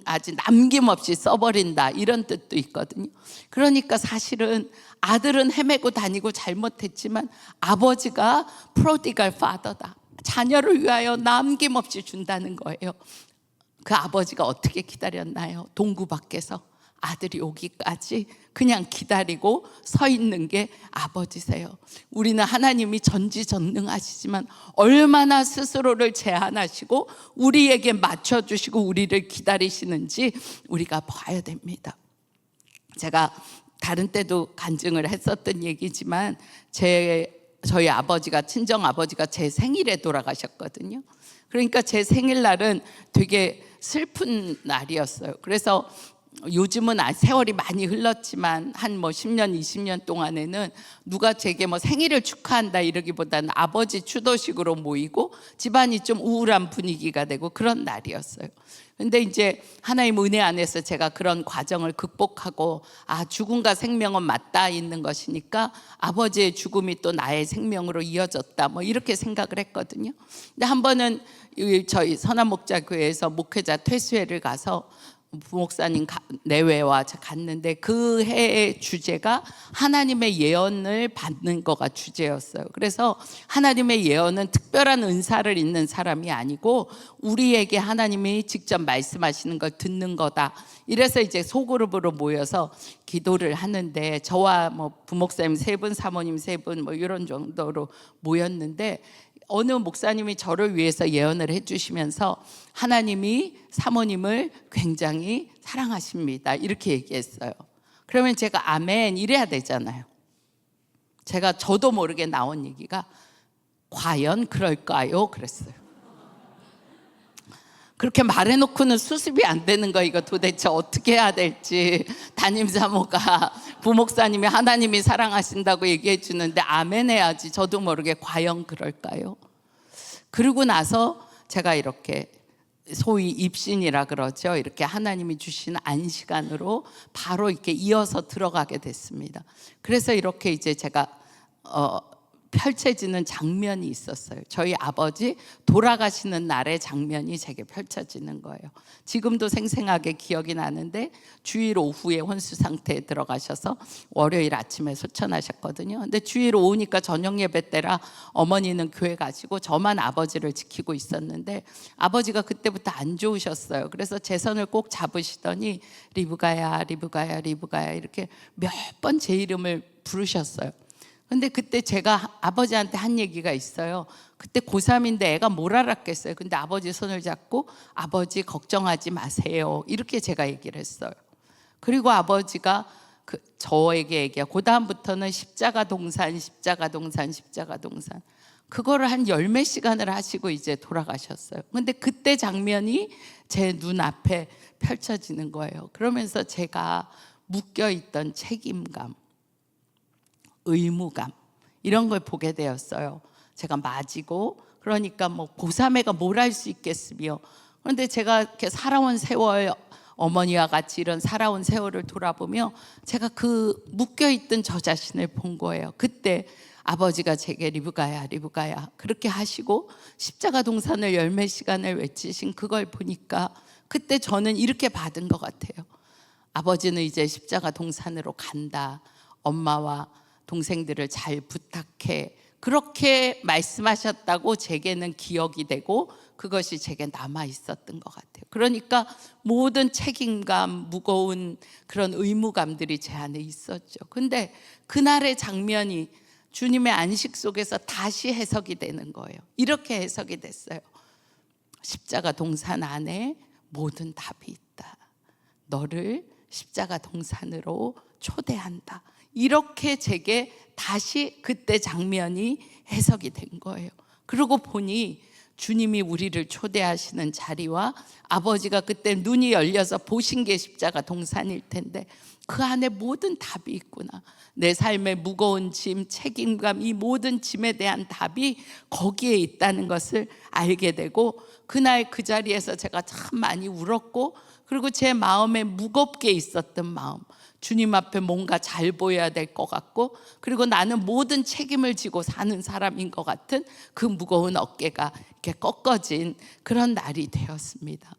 아주 남김없이 써버린다 이런 뜻도 있거든요. 그러니까 사실은 아들은 헤매고 다니고 잘못했지만 아버지가 prodigal father다, 자녀를 위하여 남김없이 준다는 거예요. 그 아버지가 어떻게 기다렸나요? 동구 밖에서 아들이 오기까지 그냥 기다리고 서 있는 게 아버지세요. 우리는 하나님이 전지전능하시지만 얼마나 스스로를 제한하시고 우리에게 맞춰주시고 우리를 기다리시는지 우리가 봐야 됩니다. 제가 다른 때도 간증을 했었던 얘기지만 저희 아버지가, 친정 아버지가 제 생일에 돌아가셨거든요. 그러니까 제 생일날은 되게 슬픈 날이었어요. 그래서 요즘은 세월이 많이 흘렀지만 한 10년 20년 동안에는 누가 제게 생일을 축하한다 이러기보다는 아버지 추도식으로 모이고 집안이 좀 우울한 분위기가 되고 그런 날이었어요. 근데 이제 하나님 은혜 안에서 제가 그런 과정을 극복하고 죽음과 생명은 맞닿아 있는 것이니까 아버지의 죽음이 또 나의 생명으로 이어졌다 이렇게 생각을 했거든요. 근데 한 번은 저희 선한목자교회에서 목회자 퇴수회를 가서 부목사님 내외와 갔는데 그 해의 주제가 하나님의 예언을 받는 거가 주제였어요. 그래서 하나님의 예언은 특별한 은사를 있는 사람이 아니고 우리에게 하나님이 직접 말씀하시는 걸 듣는 거다. 이래서 이제 소그룹으로 모여서 기도를 하는데 저와 부목사님 3분, 사모님 3분 이런 정도로 모였는데 어느 목사님이 저를 위해서 예언을 해주시면서 하나님이 사모님을 굉장히 사랑하십니다 이렇게 얘기했어요. 그러면 제가 아멘 이래야 되잖아요. 저도 모르게 나온 얘기가 과연 그럴까요? 그랬어요. 그렇게 말해놓고는 수습이 안 되는 거, 이거 도대체 어떻게 해야 될지. 담임사모가 부목사님이 하나님이 사랑하신다고 얘기해 주는데 아멘 해야지. 저도 모르게 과연 그럴까요? 그러고 나서 제가 이렇게 소위 입신이라 그러죠. 이렇게 하나님이 주신 안시간으로 바로 이렇게 이어서 들어가게 됐습니다. 그래서 이렇게 이제 제가 펼쳐지는 장면이 있었어요. 저희 아버지 돌아가시는 날의 장면이 제게 펼쳐지는 거예요. 지금도 생생하게 기억이 나는데 주일 오후에 혼수 상태에 들어가셔서 월요일 아침에 소천하셨거든요. 근데 주일 오후니까 저녁 예배 때라 어머니는 교회 가시고 저만 아버지를 지키고 있었는데 아버지가 그때부터 안 좋으셨어요. 그래서 제 손을 꼭 잡으시더니 리브가야 리브가야 리브가야 이렇게 몇 번 제 이름을 부르셨어요. 근데 그때 제가 아버지한테 한 얘기가 있어요. 그때 고3인데 애가 뭘 알았겠어요. 근데 아버지 손을 잡고 아버지 걱정하지 마세요, 이렇게 제가 얘기를 했어요. 그리고 아버지가 저에게 얘기하고 그다음부터는 십자가 동산, 십자가 동산, 십자가 동산, 그거를 한 열 몇 시간을 하시고 이제 돌아가셨어요. 근데 그때 장면이 제 눈앞에 펼쳐지는 거예요. 그러면서 제가 묶여있던 책임감, 의무감, 이런 걸 보게 되었어요. 제가 맞이고, 그러니까 뭐 고3애가 뭘 할 수 있겠으며. 그런데 제가 이렇게 살아온 세월, 어머니와 같이 이런 살아온 세월을 돌아보며 제가 그 묶여있던 저 자신을 본 거예요. 그때 아버지가 제게 리브가야 리브가야 그렇게 하시고 십자가 동산을 열 몇 시간을 외치신 그걸 보니까 그때 저는 이렇게 받은 것 같아요. 아버지는 이제 십자가 동산으로 간다, 엄마와 동생들을 잘 부탁해, 그렇게 말씀하셨다고 제게는 기억이 되고 그것이 제게 남아 있었던 것 같아요. 그러니까 모든 책임감, 무거운 그런 의무감들이 제 안에 있었죠. 근데 그날의 장면이 주님의 안식 속에서 다시 해석이 되는 거예요. 이렇게 해석이 됐어요. 십자가 동산 안에 모든 답이 있다. 너를 십자가 동산으로 초대한다. 이렇게 제게 다시 그때 장면이 해석이 된 거예요. 그러고 보니 주님이 우리를 초대하시는 자리와 아버지가 그때 눈이 열려서 보신 게 십자가 동산일 텐데 그 안에 모든 답이 있구나. 내 삶의 무거운 짐, 책임감, 이 모든 짐에 대한 답이 거기에 있다는 것을 알게 되고, 그날 그 자리에서 제가 참 많이 울었고, 그리고 제 마음에 무겁게 있었던 마음, 주님 앞에 뭔가 잘 보여야 될 것 같고, 그리고 나는 모든 책임을 지고 사는 사람인 것 같은 그 무거운 어깨가 이렇게 꺾어진 그런 날이 되었습니다.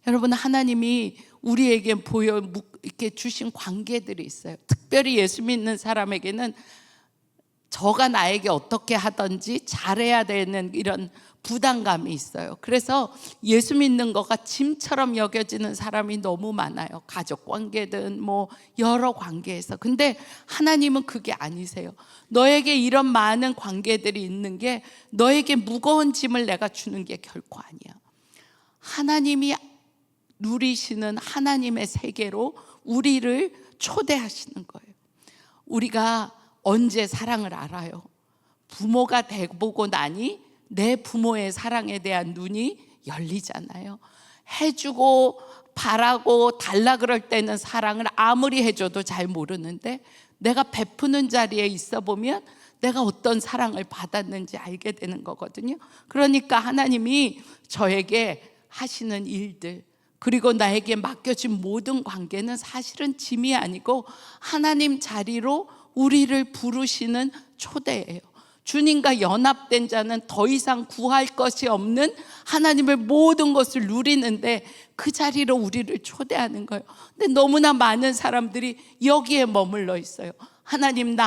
여러분, 하나님이 우리에게 이렇게 주신 관계들이 있어요. 특별히 예수 믿는 사람에게는 저가 나에게 어떻게 하든지 잘해야 되는 이런 부담감이 있어요. 그래서 예수 믿는 거가 짐처럼 여겨지는 사람이 너무 많아요. 가족 관계든 뭐 여러 관계에서. 근데 하나님은 그게 아니세요. 너에게 이런 많은 관계들이 있는 게 너에게 무거운 짐을 내가 주는 게 결코 아니야. 하나님이 누리시는 하나님의 세계로 우리를 초대하시는 거예요. 우리가 언제 사랑을 알아요? 부모가 되보고 나니 내 부모의 사랑에 대한 눈이 열리잖아요. 해주고 바라고 달라 그럴 때는 사랑을 아무리 해줘도 잘 모르는데 내가 베푸는 자리에 있어 보면 내가 어떤 사랑을 받았는지 알게 되는 거거든요. 그러니까 하나님이 저에게 하시는 일들, 그리고 나에게 맡겨진 모든 관계는 사실은 짐이 아니고 하나님 자리로 우리를 부르시는 초대예요. 주님과 연합된 자는 더 이상 구할 것이 없는 하나님의 모든 것을 누리는데 그 자리로 우리를 초대하는 거예요. 근데 너무나 많은 사람들이 여기에 머물러 있어요. 하나님,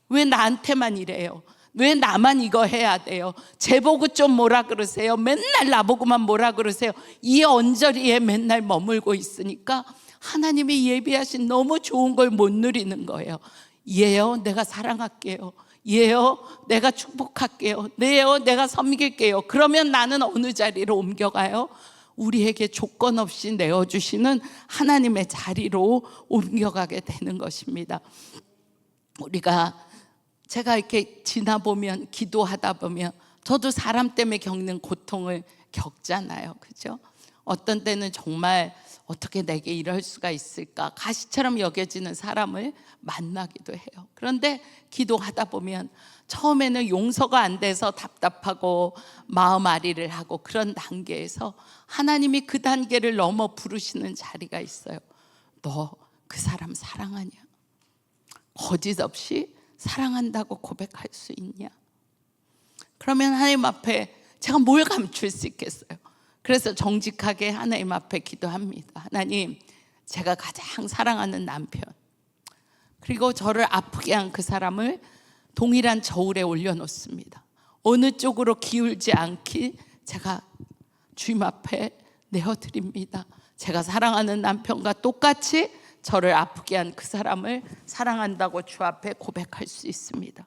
왜 나한테만 이래요? 왜 나만 이거 해야 돼요? 제보고 좀 뭐라 그러세요? 맨날 나보고만 뭐라 그러세요? 이 언저리에 맨날 머물고 있으니까 하나님이 예비하신 너무 좋은 걸 못 누리는 거예요. 예요, 내가 사랑할게요. 예요, 내가 축복할게요. 네요, 내가 섬길게요. 그러면 나는 어느 자리로 옮겨가요? 우리에게 조건 없이 내어주시는 하나님의 자리로 옮겨가게 되는 것입니다. 제가 이렇게 지나보면, 기도하다 보면 저도 사람 때문에 겪는 고통을 겪잖아요. 그죠? 어떤 때는 정말 어떻게 내게 이럴 수가 있을까, 가시처럼 여겨지는 사람을 만나기도 해요. 그런데 기도하다 보면 처음에는 용서가 안 돼서 답답하고 마음 아리를 하고 그런 단계에서 하나님이 그 단계를 넘어 부르시는 자리가 있어요. 너 그 사람 사랑하냐? 거짓 없이 사랑한다고 고백할 수 있냐? 그러면 하나님 앞에 제가 뭘 감출 수 있겠어요? 그래서 정직하게 하나님 앞에 기도합니다. 하나님, 제가 가장 사랑하는 남편, 그리고 저를 아프게 한 그 사람을 동일한 저울에 올려놓습니다. 어느 쪽으로 기울지 않기 제가 주님 앞에 내어드립니다. 제가 사랑하는 남편과 똑같이 저를 아프게 한 그 사람을 사랑한다고 주 앞에 고백할 수 있습니다.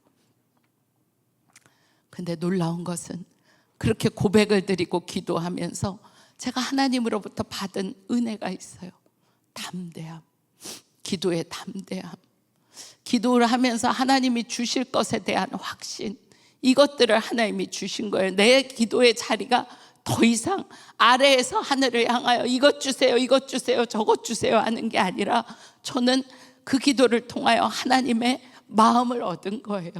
근데 놀라운 것은 그렇게 고백을 드리고 기도하면서 제가 하나님으로부터 받은 은혜가 있어요. 담대함, 기도의 담대함. 기도를 하면서 하나님이 주실 것에 대한 확신, 이것들을 하나님이 주신 거예요. 내 기도의 자리가 더 이상 아래에서 하늘을 향하여 이것 주세요, 이것 주세요, 저것 주세요 하는 게 아니라 저는 그 기도를 통하여 하나님의 마음을 얻은 거예요.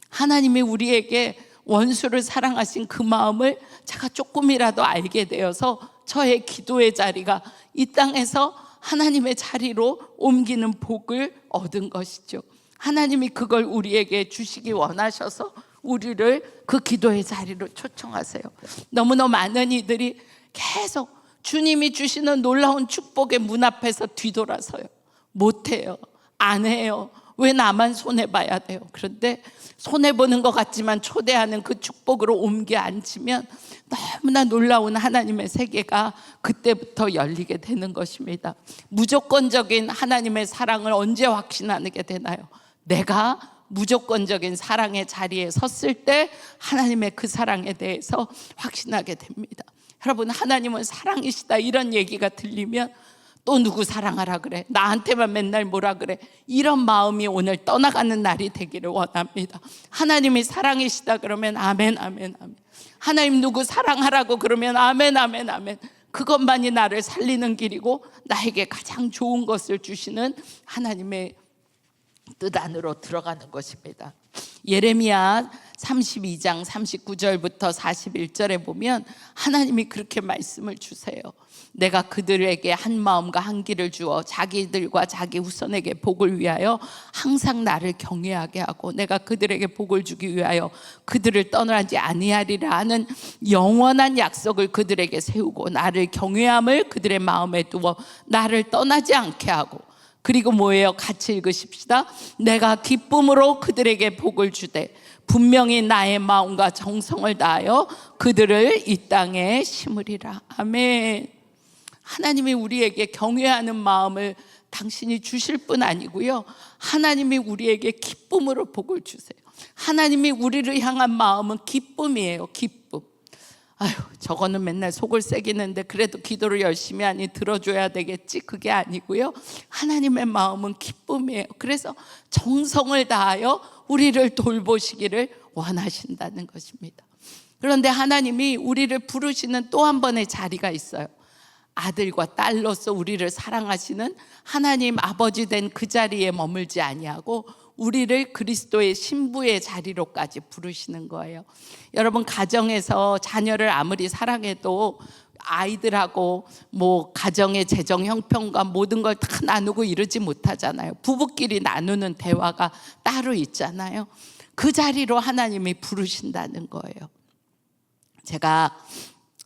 하나님이 우리에게 원수를 사랑하신 그 마음을 제가 조금이라도 알게 되어서 저의 기도의 자리가 이 땅에서 하나님의 자리로 옮기는 복을 얻은 것이죠. 하나님이 그걸 우리에게 주시기 원하셔서 우리를 그 기도의 자리로 초청하세요. 너무나 많은 이들이 계속 주님이 주시는 놀라운 축복의 문 앞에서 뒤돌아서요. 못해요, 안 해요. 왜 나만 손해봐야 돼요? 그런데 손해보는 것 같지만 초대하는 그 축복으로 옮겨 앉으면 너무나 놀라운 하나님의 세계가 그때부터 열리게 되는 것입니다. 무조건적인 하나님의 사랑을 언제 확신하게 되나요? 내가 무조건적인 사랑의 자리에 섰을 때 하나님의 그 사랑에 대해서 확신하게 됩니다. 여러분, 하나님은 사랑이시다 이런 얘기가 들리면 또 누구 사랑하라 그래, 나한테만 맨날 뭐라 그래, 이런 마음이 오늘 떠나가는 날이 되기를 원합니다. 하나님이 사랑이시다 그러면 아멘, 아멘, 아멘. 하나님 누구 사랑하라고 그러면 아멘, 아멘, 아멘. 그것만이 나를 살리는 길이고 나에게 가장 좋은 것을 주시는 하나님의 뜻 안으로 들어가는 것입니다. 예레미야 32장 39절부터 41절에 보면 하나님이 그렇게 말씀을 주세요. 내가 그들에게 한 마음과 한 길을 주어 자기들과 자기 후손에게 복을 위하여 항상 나를 경외하게 하고 내가 그들에게 복을 주기 위하여 그들을 떠나지 아니하리라 하는 영원한 약속을 그들에게 세우고 나를 경외함을 그들의 마음에 두어 나를 떠나지 않게 하고, 그리고 뭐예요? 같이 읽으십시다. 내가 기쁨으로 그들에게 복을 주되 분명히 나의 마음과 정성을 다하여 그들을 이 땅에 심으리라. 아멘. 하나님이 우리에게 경외하는 마음을 당신이 주실 뿐 아니고요, 하나님이 우리에게 기쁨으로 복을 주세요. 하나님이 우리를 향한 마음은 기쁨이에요. 기쁨. 아유, 저거는 맨날 속을 새기는데 그래도 기도를 열심히 하니 들어줘야 되겠지, 그게 아니고요, 하나님의 마음은 기쁨이에요. 그래서 정성을 다하여 우리를 돌보시기를 원하신다는 것입니다. 그런데 하나님이 우리를 부르시는 또 한 번의 자리가 있어요. 아들과 딸로서 우리를 사랑하시는 하나님 아버지 된 그 자리에 머물지 아니하고 우리를 그리스도의 신부의 자리로까지 부르시는 거예요. 여러분, 가정에서 자녀를 아무리 사랑해도 아이들하고 뭐 가정의 재정 형편과 모든 걸 다 나누고 이러지 못하잖아요. 부부끼리 나누는 대화가 따로 있잖아요. 그 자리로 하나님이 부르신다는 거예요. 제가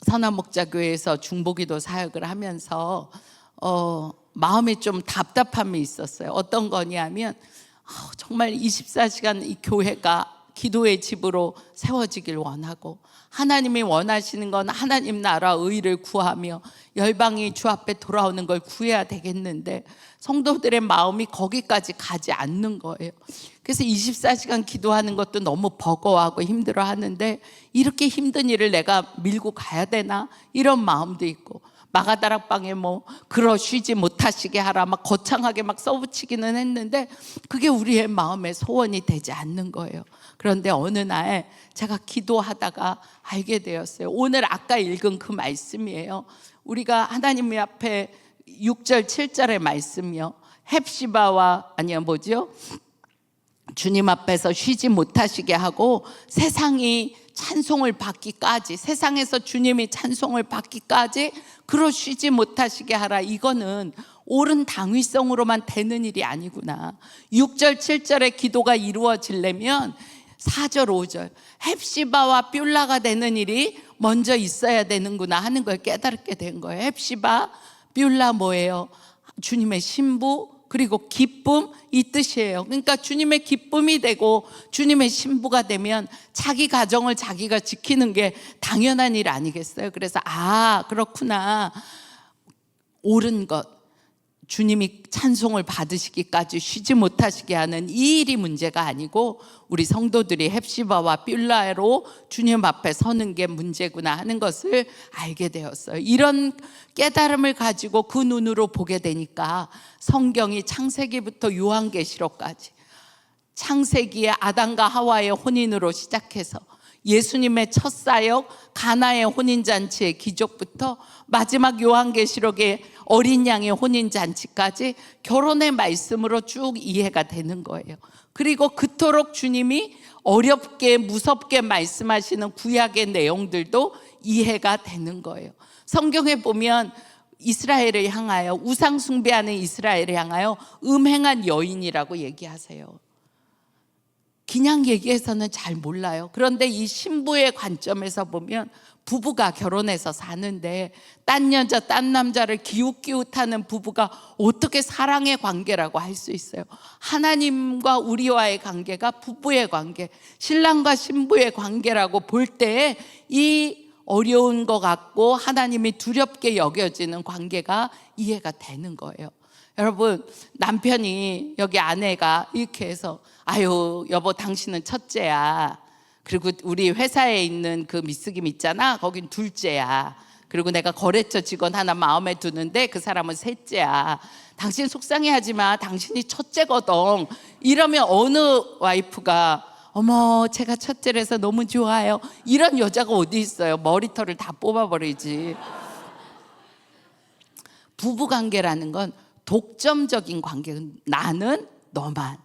선화목자교회에서 중보기도 사역을 하면서 마음에 좀 답답함이 있었어요. 어떤 거냐면 정말 24시간 이 교회가 기도의 집으로 세워지길 원하고, 하나님이 원하시는 건 하나님 나라 의를 구하며 열방이 주 앞에 돌아오는 걸 구해야 되겠는데 성도들의 마음이 거기까지 가지 않는 거예요. 그래서 24시간 기도하는 것도 너무 버거워하고 힘들어 하는데 이렇게 힘든 일을 내가 밀고 가야 되나, 이런 마음도 있고, 마가다락방에 뭐 그러 쉬지 못하시게 하라 막 거창하게 막 써붙이기는 했는데 그게 우리의 마음의 소원이 되지 않는 거예요. 그런데 어느 날 제가 기도하다가 알게 되었어요. 오늘 아까 읽은 그 말씀이에요. 우리가 하나님 앞에 6절 7절의 말씀이요, 헵시바와 주님 앞에서 쉬지 못하시게 하고 세상이 찬송을 받기까지, 세상에서 주님이 찬송을 받기까지 그러 쉬지 못하시게 하라. 이거는 옳은 당위성으로만 되는 일이 아니구나. 6절 7절의 기도가 이루어지려면 4절 5절 헵시바와 뷸라가 되는 일이 먼저 있어야 되는구나 하는 걸 깨닫게 된 거예요. 헵시바, 뷸라 뭐예요? 주님의 신부, 그리고 기쁨, 이 뜻이에요. 그러니까 주님의 기쁨이 되고 주님의 신부가 되면 자기 가정을 자기가 지키는 게 당연한 일 아니겠어요? 그래서 그렇구나, 옳은 것, 주님이 찬송을 받으시기까지 쉬지 못하시게 하는 이 일이 문제가 아니고 우리 성도들이 헵시바와 뷸라로 주님 앞에 서는 게 문제구나 하는 것을 알게 되었어요. 이런 깨달음을 가지고 그 눈으로 보게 되니까 성경이 창세기부터 요한계시록까지, 창세기의 아담과 하와의 혼인으로 시작해서 예수님의 첫 사역 가나의 혼인잔치의 기적부터 마지막 요한계시록의 어린 양의 혼인잔치까지 결혼의 말씀으로 쭉 이해가 되는 거예요. 그리고 그토록 주님이 어렵게 무섭게 말씀하시는 구약의 내용들도 이해가 되는 거예요. 성경에 보면 이스라엘을 향하여, 우상 숭배하는 이스라엘을 향하여 음행한 여인이라고 얘기하세요. 그냥 얘기해서는 잘 몰라요. 그런데 이 신부의 관점에서 보면 부부가 결혼해서 사는데 딴 여자 딴 남자를 기웃기웃하는 부부가 어떻게 사랑의 관계라고 할 수 있어요? 하나님과 우리와의 관계가 부부의 관계, 신랑과 신부의 관계라고 볼 때 이 어려운 것 같고 하나님이 두렵게 여겨지는 관계가 이해가 되는 거예요. 여러분, 남편이 여기 아내가 이렇게 해서 아유 여보 당신은 첫째야, 그리고 우리 회사에 있는 그 미스김 있잖아, 거긴 둘째야, 그리고 내가 거래처 직원 하나 마음에 두는데 그 사람은 셋째야, 당신 속상해하지 마, 당신이 첫째거든. 이러면 어느 와이프가 어머 제가 첫째라서 너무 좋아요, 이런 여자가 어디 있어요? 머리털을 다 뽑아버리지. 부부관계라는 건 독점적인 관계, 나는 너만,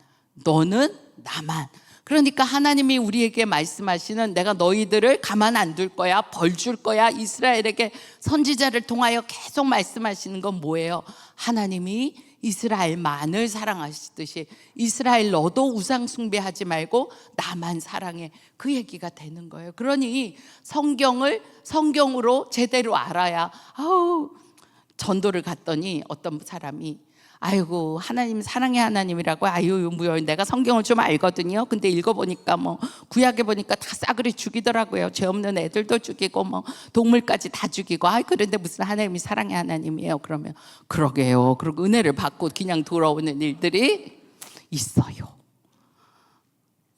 너는 나만. 그러니까 하나님이 우리에게 말씀하시는 내가 너희들을 가만 안 둘 거야, 벌 줄 거야, 이스라엘에게 선지자를 통하여 계속 말씀하시는 건 뭐예요? 하나님이 이스라엘만을 사랑하시듯이 이스라엘 너도 우상 숭배하지 말고 나만 사랑해, 그 얘기가 되는 거예요. 그러니 성경을 성경으로 제대로 알아야. 전도를 갔더니 어떤 사람이 아이고 하나님 사랑의 하나님이라고, 아유 뭐요, 내가 성경을 좀 알거든요. 근데 읽어보니까 뭐 구약에 보니까 다 싸그리 죽이더라고요. 죄 없는 애들도 죽이고 뭐 동물까지 다 죽이고, 그런데 무슨 하나님이 사랑의 하나님이에요? 그러면 그러게요. 그리고 은혜를 받고 그냥 돌아오는 일들이 있어요.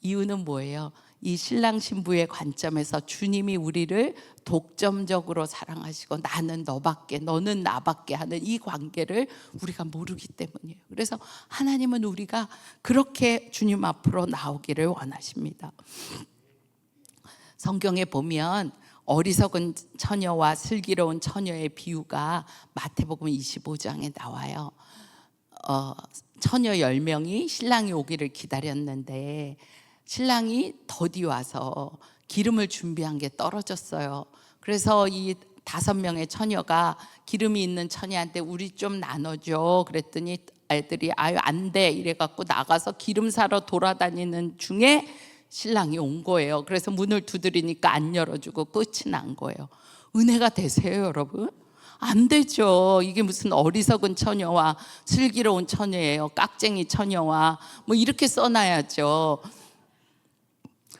이유는 뭐예요? 이 신랑 신부의 관점에서 주님이 우리를 독점적으로 사랑하시고 나는 너밖에 너는 나밖에 하는 이 관계를 우리가 모르기 때문이에요. 그래서 하나님은 우리가 그렇게 주님 앞으로 나오기를 원하십니다. 성경에 보면 어리석은 처녀와 슬기로운 처녀의 비유가 마태복음 25장에 나와요. 처녀 10명이 신랑이 오기를 기다렸는데 신랑이 더디 와서 기름을 준비한 게 떨어졌어요. 그래서 이 5명의 처녀가 기름이 있는 처녀한테 우리 좀 나눠줘 그랬더니 애들이 아유 안 돼 이래갖고 나가서 기름 사러 돌아다니는 중에 신랑이 온 거예요. 그래서 문을 두드리니까 안 열어주고 끝이 난 거예요. 은혜가 되세요 여러분? 안 되죠. 이게 무슨 어리석은 처녀와 슬기로운 처녀예요. 깍쟁이 처녀와 뭐 이렇게 써놔야죠.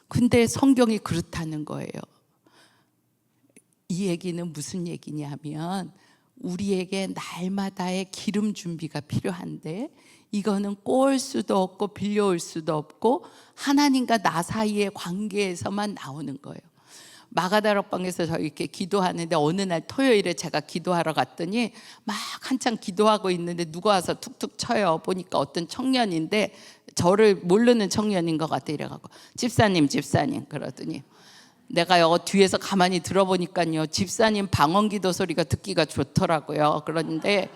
근데 성경이 그렇다는 거예요. 이 얘기는 무슨 얘기냐면 우리에게 날마다의 기름 준비가 필요한데 이거는 꼬을 수도 없고 빌려올 수도 없고 하나님과 나 사이의 관계에서만 나오는 거예요. 마가다락방에서 저 이렇게 기도하는데 어느 날 토요일에 제가 기도하러 갔더니 막 한창 기도하고 있는데 누가 와서 툭툭 쳐요. 보니까 어떤 청년인데 저를 모르는 청년인 것 같아. 이래갖고 집사님 그러더니 내가요 뒤에서 가만히 들어보니까요 집사님 방언기도 소리가 듣기가 좋더라고요. 그런데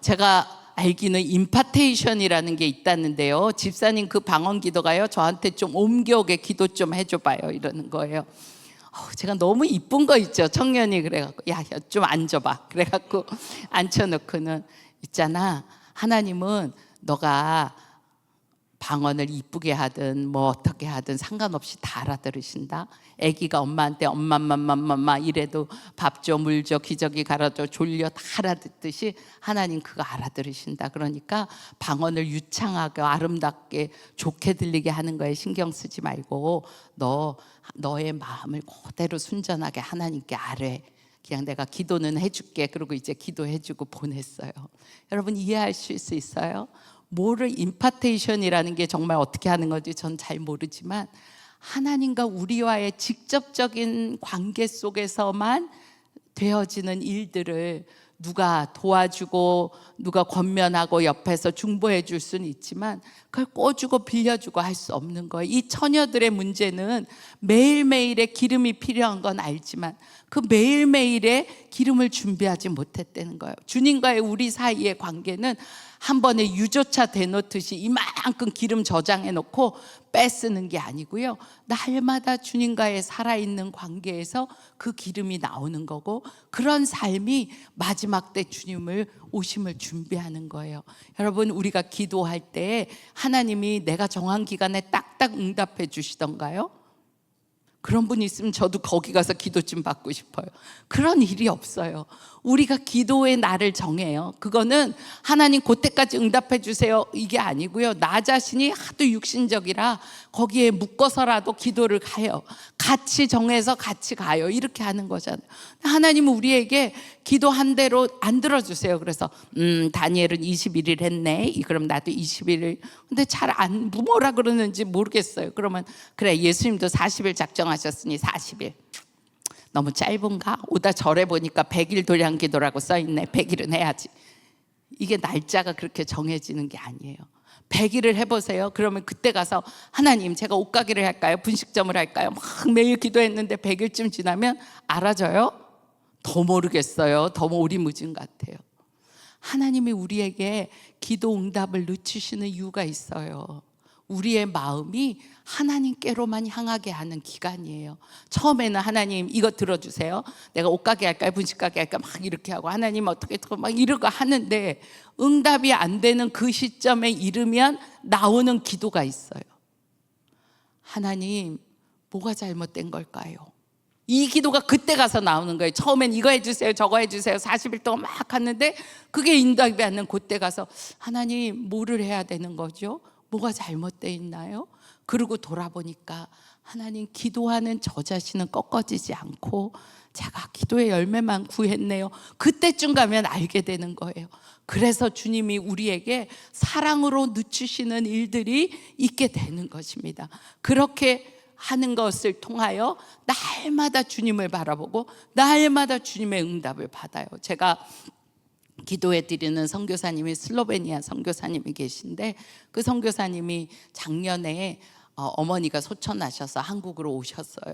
제가 알기는 임파테이션이라는 게 있다는데요, 집사님 그 방언기도가요 저한테 좀 옮겨오게 기도 좀 해줘봐요 이러는 거예요. 제가 너무 이쁜 거 있죠 청년이. 그래갖고 야 좀 앉아봐 그래갖고 앉혀놓고는 있잖아, 하나님은 너가 방언을 이쁘게 하든 뭐 어떻게 하든 상관없이 다 알아들으신다. 아기가 엄마한테 엄마 이래도 밥 줘 물 줘 기저귀 갈아줘 졸려 다 알아듣듯이 하나님 그거 알아들으신다. 그러니까 방언을 유창하게 아름답게 좋게 들리게 하는 거에 신경 쓰지 말고 너의 마음을 그대로 순전하게 하나님께 아뢰. 그냥 내가 기도는 해줄게. 그리고 이제 기도해주고 보냈어요. 여러분 이해할 수 있어요? 뭐를 임파테이션이라는 게 정말 어떻게 하는 건지 전 잘 모르지만 하나님과 우리와의 직접적인 관계 속에서만 되어지는 일들을 누가 도와주고 누가 권면하고 옆에서 중보해 줄 수는 있지만 그걸 꿔주고 빌려주고 할 수 없는 거예요. 이 처녀들의 문제는 매일매일의 기름이 필요한 건 알지만 그 매일매일의 기름을 준비하지 못했다는 거예요. 주님과의 우리 사이의 관계는 한 번에 유조차 대놓듯이 이만큼 기름 저장해 놓고 빼쓰는 게 아니고요, 날마다 주님과의 살아있는 관계에서 그 기름이 나오는 거고, 그런 삶이 마지막 때 주님을 오심을 준비하는 거예요. 여러분, 우리가 기도할 때 하나님이 내가 정한 기간에 딱딱 응답해 주시던가요? 그런 분이 있으면 저도 거기 가서 기도 좀 받고 싶어요. 그런 일이 없어요. 우리가 기도의 날을 정해요. 그거는 하나님 그때까지 응답해 주세요 이게 아니고요, 나 자신이 하도 육신적이라 거기에 묶어서라도 기도를 가요. 같이 정해서 같이 가요. 이렇게 하는 거잖아요. 하나님은 우리에게 기도한 대로 안 들어주세요. 그래서 다니엘은 21일 했네, 그럼 나도 21일. 근데 잘 안, 뭐라 그러는지 모르겠어요. 그러면 그래, 예수님도 40일 작정하셨으니 40일 너무 짧은가? 오다 절에 보니까 100일 도량기도라고 써있네. 100일은 해야지. 이게 날짜가 그렇게 정해지는 게 아니에요. 100일을 해보세요. 그러면 그때 가서 하나님 제가 옷가게를 할까요? 분식점을 할까요? 막 매일 기도했는데 100일쯤 지나면 알아져요? 더 모르겠어요. 더 오리무진 같아요. 하나님이 우리에게 기도 응답을 늦추시는 이유가 있어요. 우리의 마음이 하나님께로만 향하게 하는 기간이에요. 처음에는 하나님 이거 들어주세요. 내가 옷가게 할까요? 분식가게 할까요? 막 이렇게 하고 하나님 어떻게 막 이러고 하는데 응답이 안 되는 그 시점에 이르면 나오는 기도가 있어요. 하나님 뭐가 잘못된 걸까요? 이 기도가 그때 가서 나오는 거예요. 처음엔 이거 해주세요 저거 해주세요 40일 동안 막 하는데 그게 응답이 안 되는 그때 가서 하나님 뭐를 해야 되는 거죠? 뭐가 잘못되어 있나요? 그러고 돌아보니까 하나님 기도하는 저 자신은 꺾어지지 않고 제가 기도의 열매만 구했네요. 그때쯤 가면 알게 되는 거예요. 그래서 주님이 우리에게 사랑으로 늦추시는 일들이 있게 되는 것입니다. 그렇게 하는 것을 통하여 날마다 주님을 바라보고 날마다 주님의 응답을 받아요. 제가 기도해 드리는 선교사님이 슬로베니아 선교사님이 계신데 그 선교사님이 작년에 어머니가 소천하셔서 한국으로 오셨어요.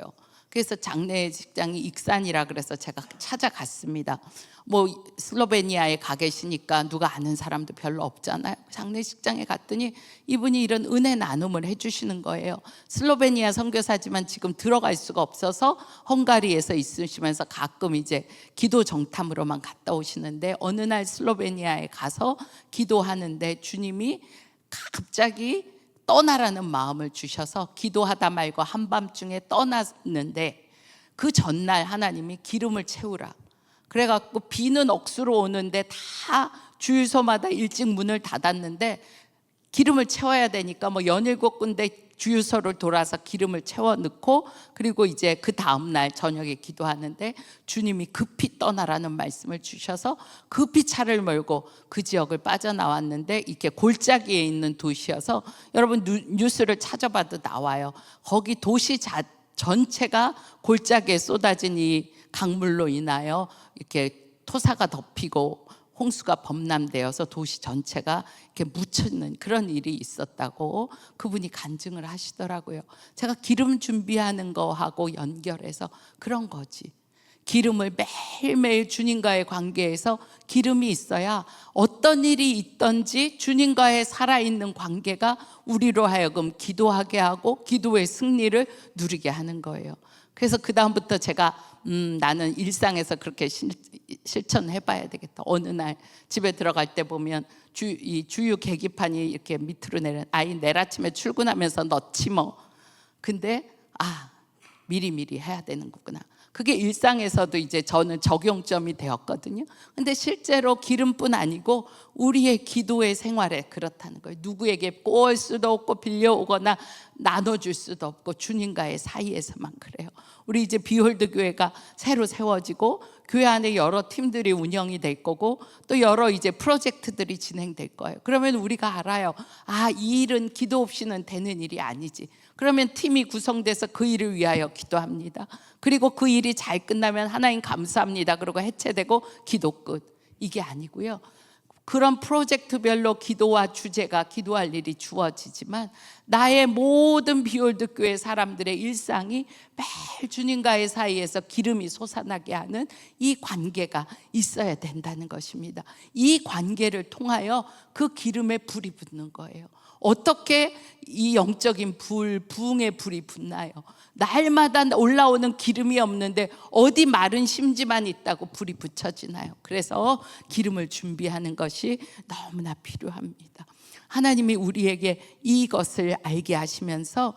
그래서 장례 직장이 익산이라 그래서 제가 찾아갔습니다. 뭐 슬로베니아에 가 계시니까 누가 아는 사람도 별로 없잖아요. 장례식장에 갔더니 이분이 이런 은혜 나눔을 해주시는 거예요. 슬로베니아 선교사지만 지금 들어갈 수가 없어서 헝가리에서 있으시면서 가끔 이제 기도 정탐으로만 갔다 오시는데 어느 날 슬로베니아에 가서 기도하는데 주님이 갑자기 떠나라는 마음을 주셔서 기도하다 말고 한밤중에 떠났는데 그 전날 하나님이 기름을 채우라 그래갖고 비는 억수로 오는데 다 주유소마다 일찍 문을 닫았는데 기름을 채워야 되니까 뭐 17군데 주유소를 돌아서 기름을 채워 넣고 그리고 이제 그 다음날 저녁에 기도하는데 주님이 급히 떠나라는 말씀을 주셔서 급히 차를 몰고 그 지역을 빠져나왔는데 이렇게 골짜기에 있는 도시여서 여러분 뉴스를 찾아봐도 나와요. 거기 도시 전체가 골짜기에 쏟아진 이 강물로 인하여 이렇게 토사가 덮이고 홍수가 범람되어서 도시 전체가 이렇게 묻혀있는 그런 일이 있었다고 그분이 간증을 하시더라고요. 제가 기름 준비하는 거하고 연결해서 그런 거지. 기름을 매일매일 주님과의 관계에서 기름이 있어야 어떤 일이 있든지 주님과의 살아있는 관계가 우리로 하여금 기도하게 하고 기도의 승리를 누리게 하는 거예요. 그래서 그 다음부터 제가 나는 일상에서 그렇게 실천해 봐야 되겠다. 어느 날 집에 들어갈 때 보면 이 주유 계기판이 이렇게 밑으로 내려 아이 내일 아침에 출근하면서 넣지 뭐. 근데 미리미리 해야 되는 거구나. 그게 일상에서도 이제 저는 적용점이 되었거든요. 근데 실제로 기름뿐 아니고 우리의 기도의 생활에 그렇다는 거예요. 누구에게 꼬을 수도 없고 빌려오거나 나눠줄 수도 없고 주님과의 사이에서만 그래요. 우리 이제 비홀드 교회가 새로 세워지고 교회 안에 여러 팀들이 운영이 될 거고 또 여러 이제 프로젝트들이 진행될 거예요. 그러면 우리가 알아요. 이 일은 기도 없이는 되는 일이 아니지. 그러면 팀이 구성돼서 그 일을 위하여 기도합니다. 그리고 그 일이 잘 끝나면 하나님 감사합니다. 그리고 해체되고 기도 끝. 이게 아니고요. 그런 프로젝트별로 기도와 주제가 기도할 일이 주어지지만 나의 모든 비올드 교회 사람들의 일상이 매일 주님과의 사이에서 기름이 솟아나게 하는 이 관계가 있어야 된다는 것입니다. 이 관계를 통하여 그 기름에 불이 붙는 거예요. 어떻게 이 영적인 부흥의 불이 붙나요? 날마다 올라오는 기름이 없는데 어디 마른 심지만 있다고 불이 붙여지나요? 그래서 기름을 준비하는 것이 너무나 필요합니다. 하나님이 우리에게 이것을 알게 하시면서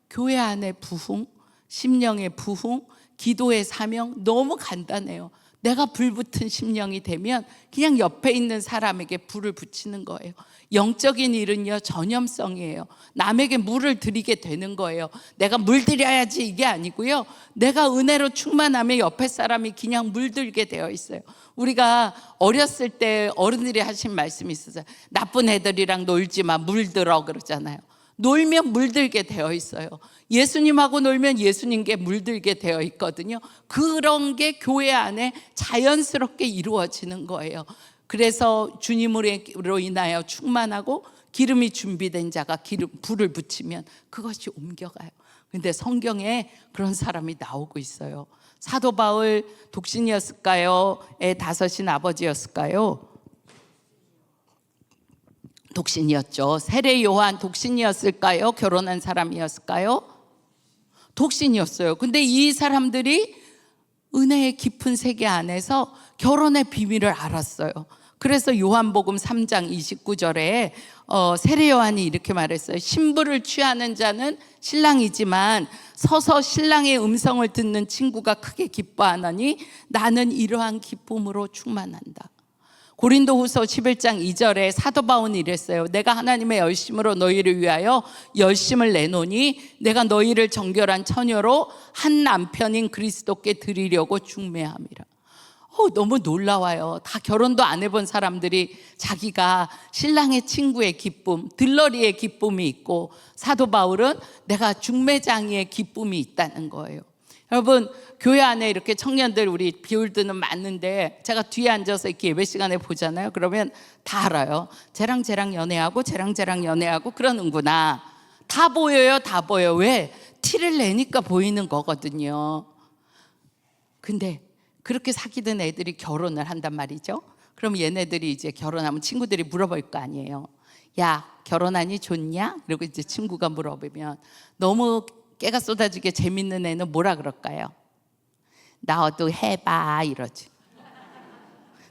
교회 안의 부흥, 심령의 부흥, 기도의 사명 너무 간단해요. 내가 불붙은 심령이 되면 그냥 옆에 있는 사람에게 불을 붙이는 거예요. 영적인 일은요, 전염성이에요. 남에게 물을 드리게 되는 거예요. 내가 물 드려야지 이게 아니고요, 내가 은혜로 충만하면 옆에 사람이 그냥 물들게 되어 있어요. 우리가 어렸을 때 어른들이 하신 말씀이 있었어요. 나쁜 애들이랑 놀지 마, 물들어 그러잖아요. 놀면 물들게 되어 있어요. 예수님하고 놀면 예수님께 물들게 되어 있거든요. 그런 게 교회 안에 자연스럽게 이루어지는 거예요. 그래서 주님으로 인하여 충만하고 기름이 준비된 자가 불을 붙이면 그것이 옮겨가요. 근데 성경에 그런 사람이 나오고 있어요. 사도 바울 독신이었을까요? 애 다섯인 아버지였을까요? 독신이었죠. 세례 요한 독신이었을까요? 결혼한 사람이었을까요? 독신이었어요. 근데 이 사람들이 은혜의 깊은 세계 안에서 결혼의 비밀을 알았어요. 그래서 요한복음 3장 29절에 세례 요한이 이렇게 말했어요. 신부를 취하는 자는 신랑이지만 서서 신랑의 음성을 듣는 친구가 크게 기뻐하나니 나는 이러한 기쁨으로 충만한다. 고린도후서 11장 2절에 사도 바울이 이랬어요. 내가 하나님의 열심으로 너희를 위하여 열심을 내노니 내가 너희를 정결한 처녀로 한 남편인 그리스도께 드리려고 중매함이라. 너무 놀라워요. 다 결혼도 안 해본 사람들이 자기가 신랑의 친구의 기쁨, 들러리의 기쁨이 있고, 사도 바울은 내가 중매장이의 기쁨이 있다는 거예요. 여러분, 교회 안에 이렇게 청년들 우리 비올드는 많은데 제가 뒤에 앉아서 이렇게 예배 시간에 보잖아요. 그러면 다 알아요. 쟤랑 연애하고 쟤랑 연애하고 그러는구나. 다 보여요. 다 보여. 왜? 티를 내니까 보이는 거거든요. 근데 그렇게 사귀던 애들이 결혼을 한단 말이죠. 그럼 얘네들이 이제 결혼하면 친구들이 물어볼 거 아니에요. 야, 결혼하니 좋냐? 그리고 이제 친구가 물어보면 너무 깨가 쏟아지게 재밌는 애는 뭐라 그럴까요? 너도 해봐 이러지.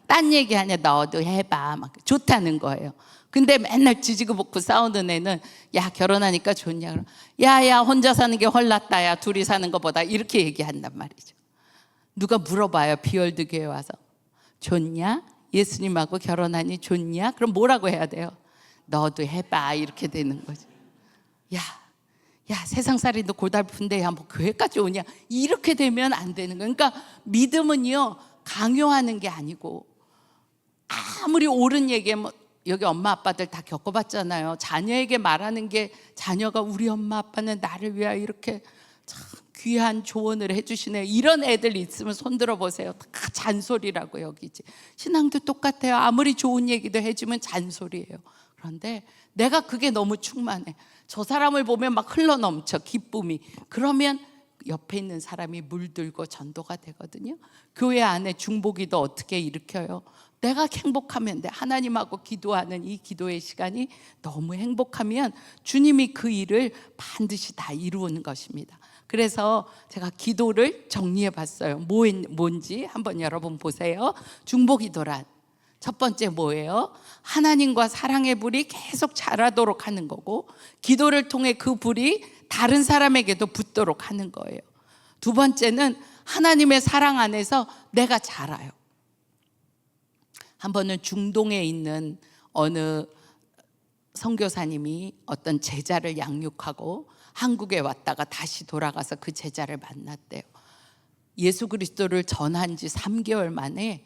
딴 얘기하냐, 너도 해봐 막 좋다는 거예요. 근데 맨날 지지고 볶고 싸우는 애는 야, 결혼하니까 좋냐? 그럼 야야, 혼자 사는 게 헐났다. 야, 둘이 사는 것보다. 이렇게 얘기한단 말이죠. 누가 물어봐요. 비올드 교회 와서 좋냐? 예수님하고 결혼하니 좋냐? 그럼 뭐라고 해야 돼요? 너도 해봐. 이렇게 되는 거죠. 야, 세상살이도 고달픈데 야, 뭐 교회까지 오냐? 이렇게 되면 안 되는 거예요. 그러니까 믿음은요, 강요하는 게 아니고, 아무리 옳은 얘기면 여기 엄마 아빠들 다 겪어봤잖아요. 자녀에게 말하는 게, 자녀가 우리 엄마 아빠는 나를 위하여 이렇게 참 귀한 조언을 해주시네요. 이런 애들 있으면 손 들어보세요. 다 잔소리라고 여기지. 신앙도 똑같아요. 아무리 좋은 얘기도 해주면 잔소리예요. 그런데 내가 그게 너무 충만해. 저 사람을 보면 막 흘러넘쳐 기쁨이. 그러면 옆에 있는 사람이 물들고 전도가 되거든요. 교회 안에 중보기도 어떻게 일으켜요? 내가 행복하면 돼. 하나님하고 기도하는 이 기도의 시간이 너무 행복하면 주님이 그 일을 반드시 다 이루는 것입니다. 그래서 제가 기도를 정리해 봤어요. 뭔지 한번 여러분 보세요. 중보기도란 첫 번째 뭐예요? 하나님과 사랑의 불이 계속 자라도록 하는 거고, 기도를 통해 그 불이 다른 사람에게도 붙도록 하는 거예요. 두 번째는 하나님의 사랑 안에서 내가 자라요. 한 번은 중동에 있는 어느 선교사님이 어떤 제자를 양육하고 한국에 왔다가 다시 돌아가서 그 제자를 만났대요. 예수 그리스도를 전한 지 3개월 만에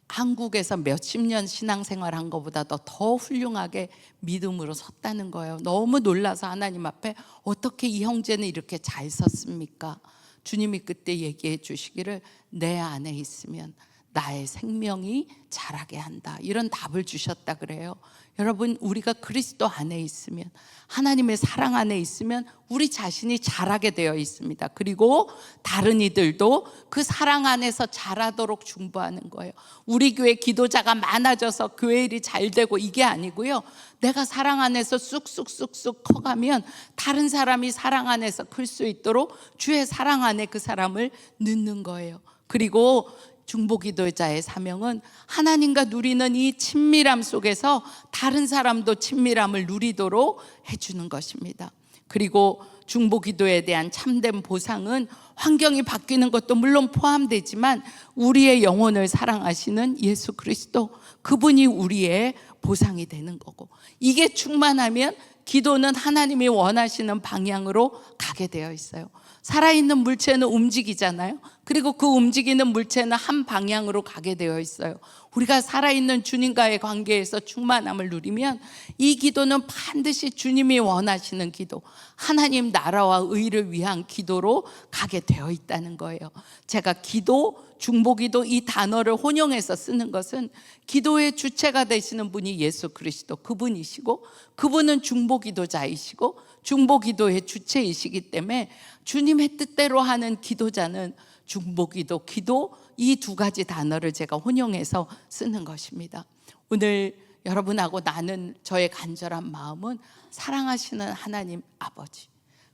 한국에서 몇십 년 신앙생활 한 것보다도 더 훌륭하게 믿음으로 섰다는 거예요. 너무 놀라서 하나님 앞에 어떻게 이 형제는 이렇게 잘 섰습니까? 주님이 그때 얘기해 주시기를 내 안에 있으면 나의 생명이 자라게 한다, 이런 답을 주셨다 그래요. 여러분, 우리가 그리스도 안에 있으면, 하나님의 사랑 안에 있으면 우리 자신이 자라게 되어 있습니다. 그리고 다른 이들도 그 사랑 안에서 자라도록 중보하는 거예요. 우리 교회 기도자가 많아져서 교회 일이 잘 되고 이게 아니고요, 내가 사랑 안에서 쑥쑥쑥쑥 커가면 다른 사람이 사랑 안에서 클 수 있도록 주의 사랑 안에 그 사람을 넣는 거예요. 그리고 중보기도자의 사명은 하나님과 누리는 이 친밀함 속에서 다른 사람도 친밀함을 누리도록 해주는 것입니다. 그리고 중보기도에 대한 참된 보상은 환경이 바뀌는 것도 물론 포함되지만 우리의 영혼을 사랑하시는 예수 그리스도, 그분이 우리의 보상이 되는 거고, 이게 충만하면 기도는 하나님이 원하시는 방향으로 가게 되어 있어요. 살아있는 물체는 움직이잖아요. 그리고 그 움직이는 물체는 한 방향으로 가게 되어 있어요. 우리가 살아있는 주님과의 관계에서 충만함을 누리면 이 기도는 반드시 주님이 원하시는 기도, 하나님 나라와 의를 위한 기도로 가게 되어 있다는 거예요. 제가 기도, 중보기도 이 단어를 혼용해서 쓰는 것은 기도의 주체가 되시는 분이 예수 그리스도, 그분이시고 그분은 중보기도자이시고 중보기도의 주체이시기 때문에 주님의 뜻대로 하는 기도자는 중보기도, 기도, 이 두 가지 단어를 제가 혼용해서 쓰는 것입니다. 오늘 여러분하고 나는 저의 간절한 마음은 사랑하시는 하나님 아버지,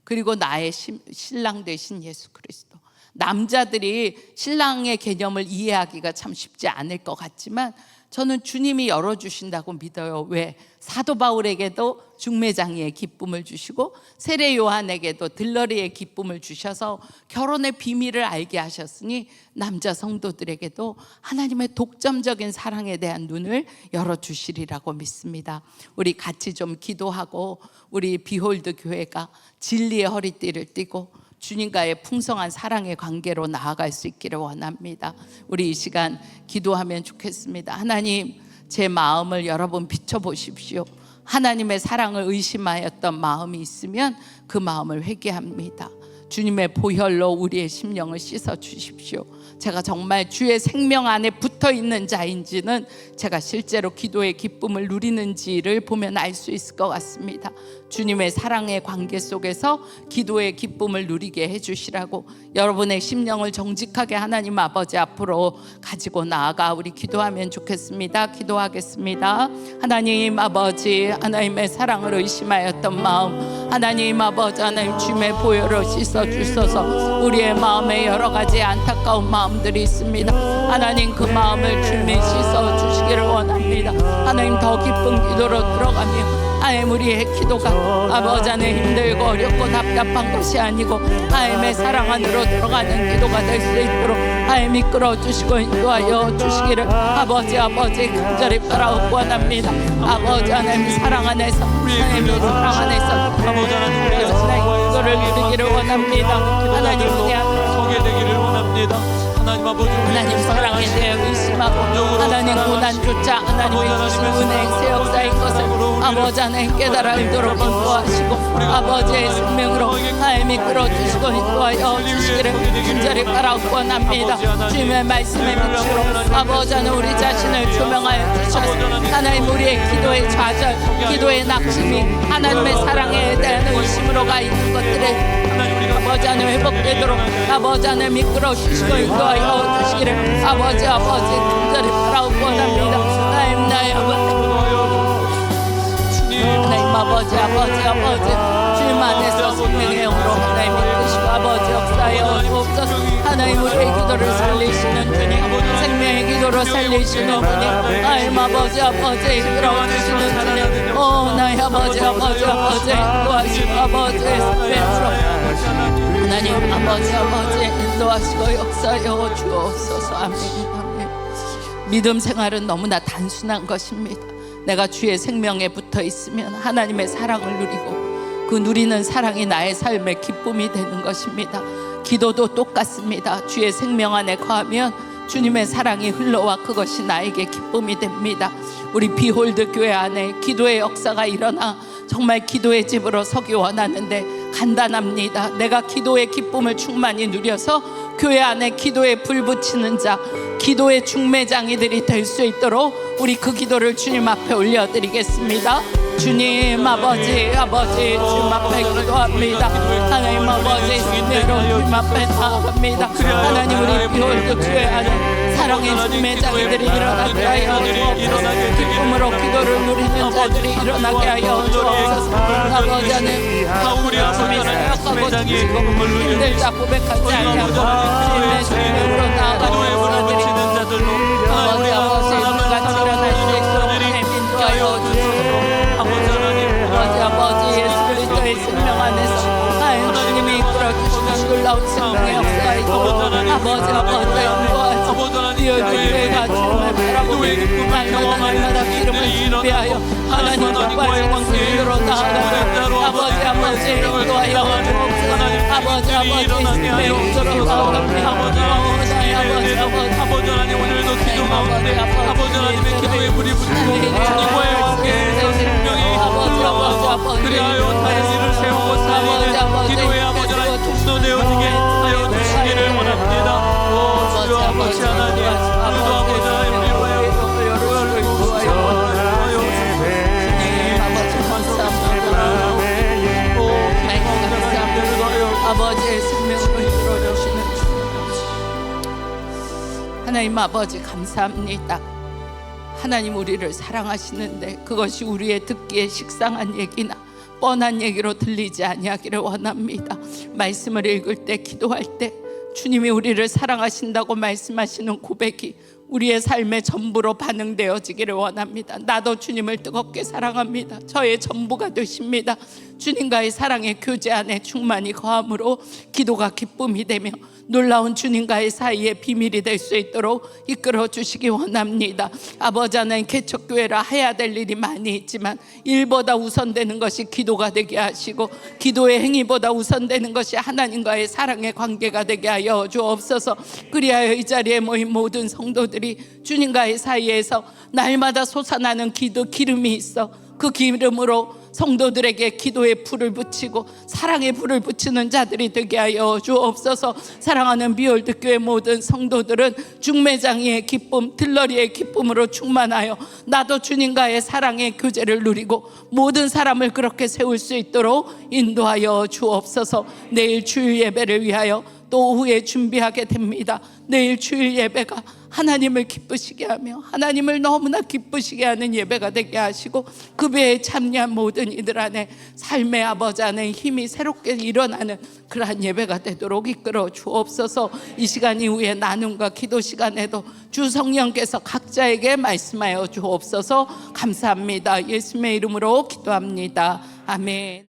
그리고 나의 신랑 되신 예수 그리스도. 남자들이 신랑의 개념을 이해하기가 참 쉽지 않을 것 같지만 저는 주님이 열어주신다고 믿어요. 왜? 사도 바울에게도 중매장이의 기쁨을 주시고 세례 요한에게도 들러리의 기쁨을 주셔서 결혼의 비밀을 알게 하셨으니 남자 성도들에게도 하나님의 독점적인 사랑에 대한 눈을 열어주시리라고 믿습니다. 우리 같이 좀 기도하고 우리 비홀드 교회가 진리의 허리띠를 띠고 주님과의 풍성한 사랑의 관계로 나아갈 수 있기를 원합니다. 우리 이 시간 기도하면 좋겠습니다. 하나님, 제 마음을 여러분 비춰보십시오. 하나님의 사랑을 의심하였던 마음이 있으면 그 마음을 회개합니다. 주님의 보혈로 우리의 심령을 씻어 주십시오. 제가 정말 주의 생명 안에 붙어 있는 자인지는 제가 실제로 기도의 기쁨을 누리는지를 보면 알 수 있을 것 같습니다. 주님의 사랑의 관계 속에서 기도의 기쁨을 누리게 해주시라고 여러분의 심령을 정직하게 하나님 아버지 앞으로 가지고 나아가 우리 기도하면 좋겠습니다. 기도하겠습니다. 하나님 아버지, 하나님의 사랑을 의심하였던 마음, 하나님 아버지, 하나님 주님의 보혈을 씻어 주셔서 우리의 마음에 여러 가지 안타까운 마음들이 있습니다. 하나님, 그 마음을 주님이 씻어 주시기를 원합니다. 하나님, 더 깊은 기도로 들어가며 하나님, 우리의 기도가 아버지 안에 힘들고 어렵고 답답한 것이 아니고 하나님의 사랑 안으로 들어가는 기도가 될 수 있도록 하나님 이끌어 주시고 인도하여 주시기를 아버지 간절히 따라오고 원합니다. 아버지 하나님 사랑 안에서, 하나님의 사랑 안에서 아버지 하나님 이거를 누리기를 원합니다. 하나님 소개되기를 원합니다. 하나님 아버지, 하나님 사랑에 대해 의심하고 하나님 고난조차 하나님의 주신 은혜의 새 역사인 것을 아버지 하나님 깨달아 알도록 인도하시고 아버지의 생명으로 하나님 이끌어주시고 인도하여 주시기를 간절히 바라고 원합니다. 주님의 말씀에 비추어 아버지 하나님 우리 자신을 조명하여 주셔서 하나님 우리의 기도의 좌절, 기도의 낙심이 하나님의 사랑에 대한 의심으로 가 있는 것들을 아버지 하나님 회복되도록 아버지 하나님 이끌어 주시고 인도하여 주시기를 아버지 간절히 바라고 원합니다. 하나님 나의 아버지, 하나님 아버지 주님 안에서 생명의 영으로 하나님 이끄시고 아버지 역사하여 주옵소서. 하나님 우리의 기도를 살리시는 주님, 생명의 기도를 살리시는 주님, 하나님 아버지 이끌어 주시는 주님, 오 나의 아버지 인도하시고 아버지의 생명으로 하나님 아버지 인도하시고 역사하여 주옵소서. 아멘. 믿음 생활은 너무나 단순한 것입니다. 내가 주의 생명에 붙어 있으면 하나님의 사랑을 누리고 그 누리는 사랑이 나의 삶의 기쁨이 되는 것입니다. 기도도 똑같습니다. 주의 생명 안에 거하면 주님의 사랑이 흘러와 그것이 나에게 기쁨이 됩니다. 우리 비홀드 교회 안에 기도의 역사가 일어나 정말 기도의 집으로 서기 원하는데 간단합니다. 내가 기도의 기쁨을 충만히 누려서 교회 안에 기도에 불 붙이는 자, 기도의 중매장이들이 될 수 있도록 우리 그 기도를 주님 앞에 올려드리겠습니다. 주님 아버지 주님 앞에 기도합니다. 하나님 아버지 은혜로 주님 앞에 나아갑니다. 하나님 우리 비홀드 교회 안에 사랑의 중매장이들이 일어나게 하여 주옵소서. 기쁨으로 기도를 누리는 자들이 일어나게 하여 주옵소서. 아버지 하나님 우리 아버지 생각하고 주시고 힘들다 고백하지 아니하고 주님의 주님으로 나아가는 자들이 아버지 같이 일어날 수 있도록 인도하여 주시고 아버지 예수 그리스도의 생명 안에서 하나님 주님이 이끌어 주시는 놀라운 생명의 역사가 있도록 아버지 인도하시고 이 교회가 주님을 바라보고 날마다 기름을 준비하여 하나님 정말 광생으로 나아가는 아버지 인도하여 주옵소서. 아버지 주님의 용서로 나아갑니다. 아버지 하나님 오늘도 기도 가운데 아버지 하나님의 기도에 불이 붙고 주님과의 관계에서 생명이 그리하여 다른 일을 세우고 살리는 기도의 아버지 하나님 통로되어지게 하여 주시기를 원합니다. 오 주여 아버지 하나님 오늘도 아버지 하나님 위로하여 아버지의 생명으로 이끌어주시는 하나님 아버지 감사합니다. 하나님 우리를 사랑하시는데 그것이 우리의 듣기에 식상한 얘기나 뻔한 얘기로 들리지 아니하기를 원합니다. 말씀을 읽을 때 기도할 때 주님이 우리를 사랑하신다고 말씀하시는 고백이 우리의 삶의 전부로 반응되어지기를 원합니다. 나도 주님을 뜨겁게 사랑합니다. 저의 전부가 되십니다. 주님과의 사랑의 교제 안에 충만히 거함으로 기도가 기쁨이 되며 놀라운 주님과의 사이의 비밀이 될 수 있도록 이끌어 주시기 원합니다. 아버지 하나님 개척교회라 해야 될 일이 많이 있지만 일보다 우선되는 것이 기도가 되게 하시고 기도의 행위보다 우선되는 것이 하나님과의 사랑의 관계가 되게 하여 주옵소서. 그리하여 이 자리에 모인 모든 성도들이 주님과의 사이에서 날마다 솟아나는 기름이 있어 그 기름으로 성도들에게 기도의 불을 붙이고 사랑의 불을 붙이는 자들이 되게 하여 주옵소서. 사랑하는 비홀드 교회 모든 성도들은 중매장이의 기쁨, 들러리의 기쁨으로 충만하여 나도 주님과의 사랑의 교제를 누리고 모든 사람을 그렇게 세울 수 있도록 인도하여 주옵소서. 내일 주일 예배를 위하여 또 오후에 준비하게 됩니다. 내일 주일 예배가 하나님을 기쁘시게 하며 하나님을 너무나 기쁘시게 하는 예배가 되게 하시고 그 배에 참여한 모든 이들 안에 삶의 아버지 안에 힘이 새롭게 일어나는 그러한 예배가 되도록 이끌어 주옵소서. 이 시간 이후에 나눔과 기도 시간에도 주 성령께서 각자에게 말씀하여 주옵소서. 감사합니다. 예수님의 이름으로 기도합니다. 아멘.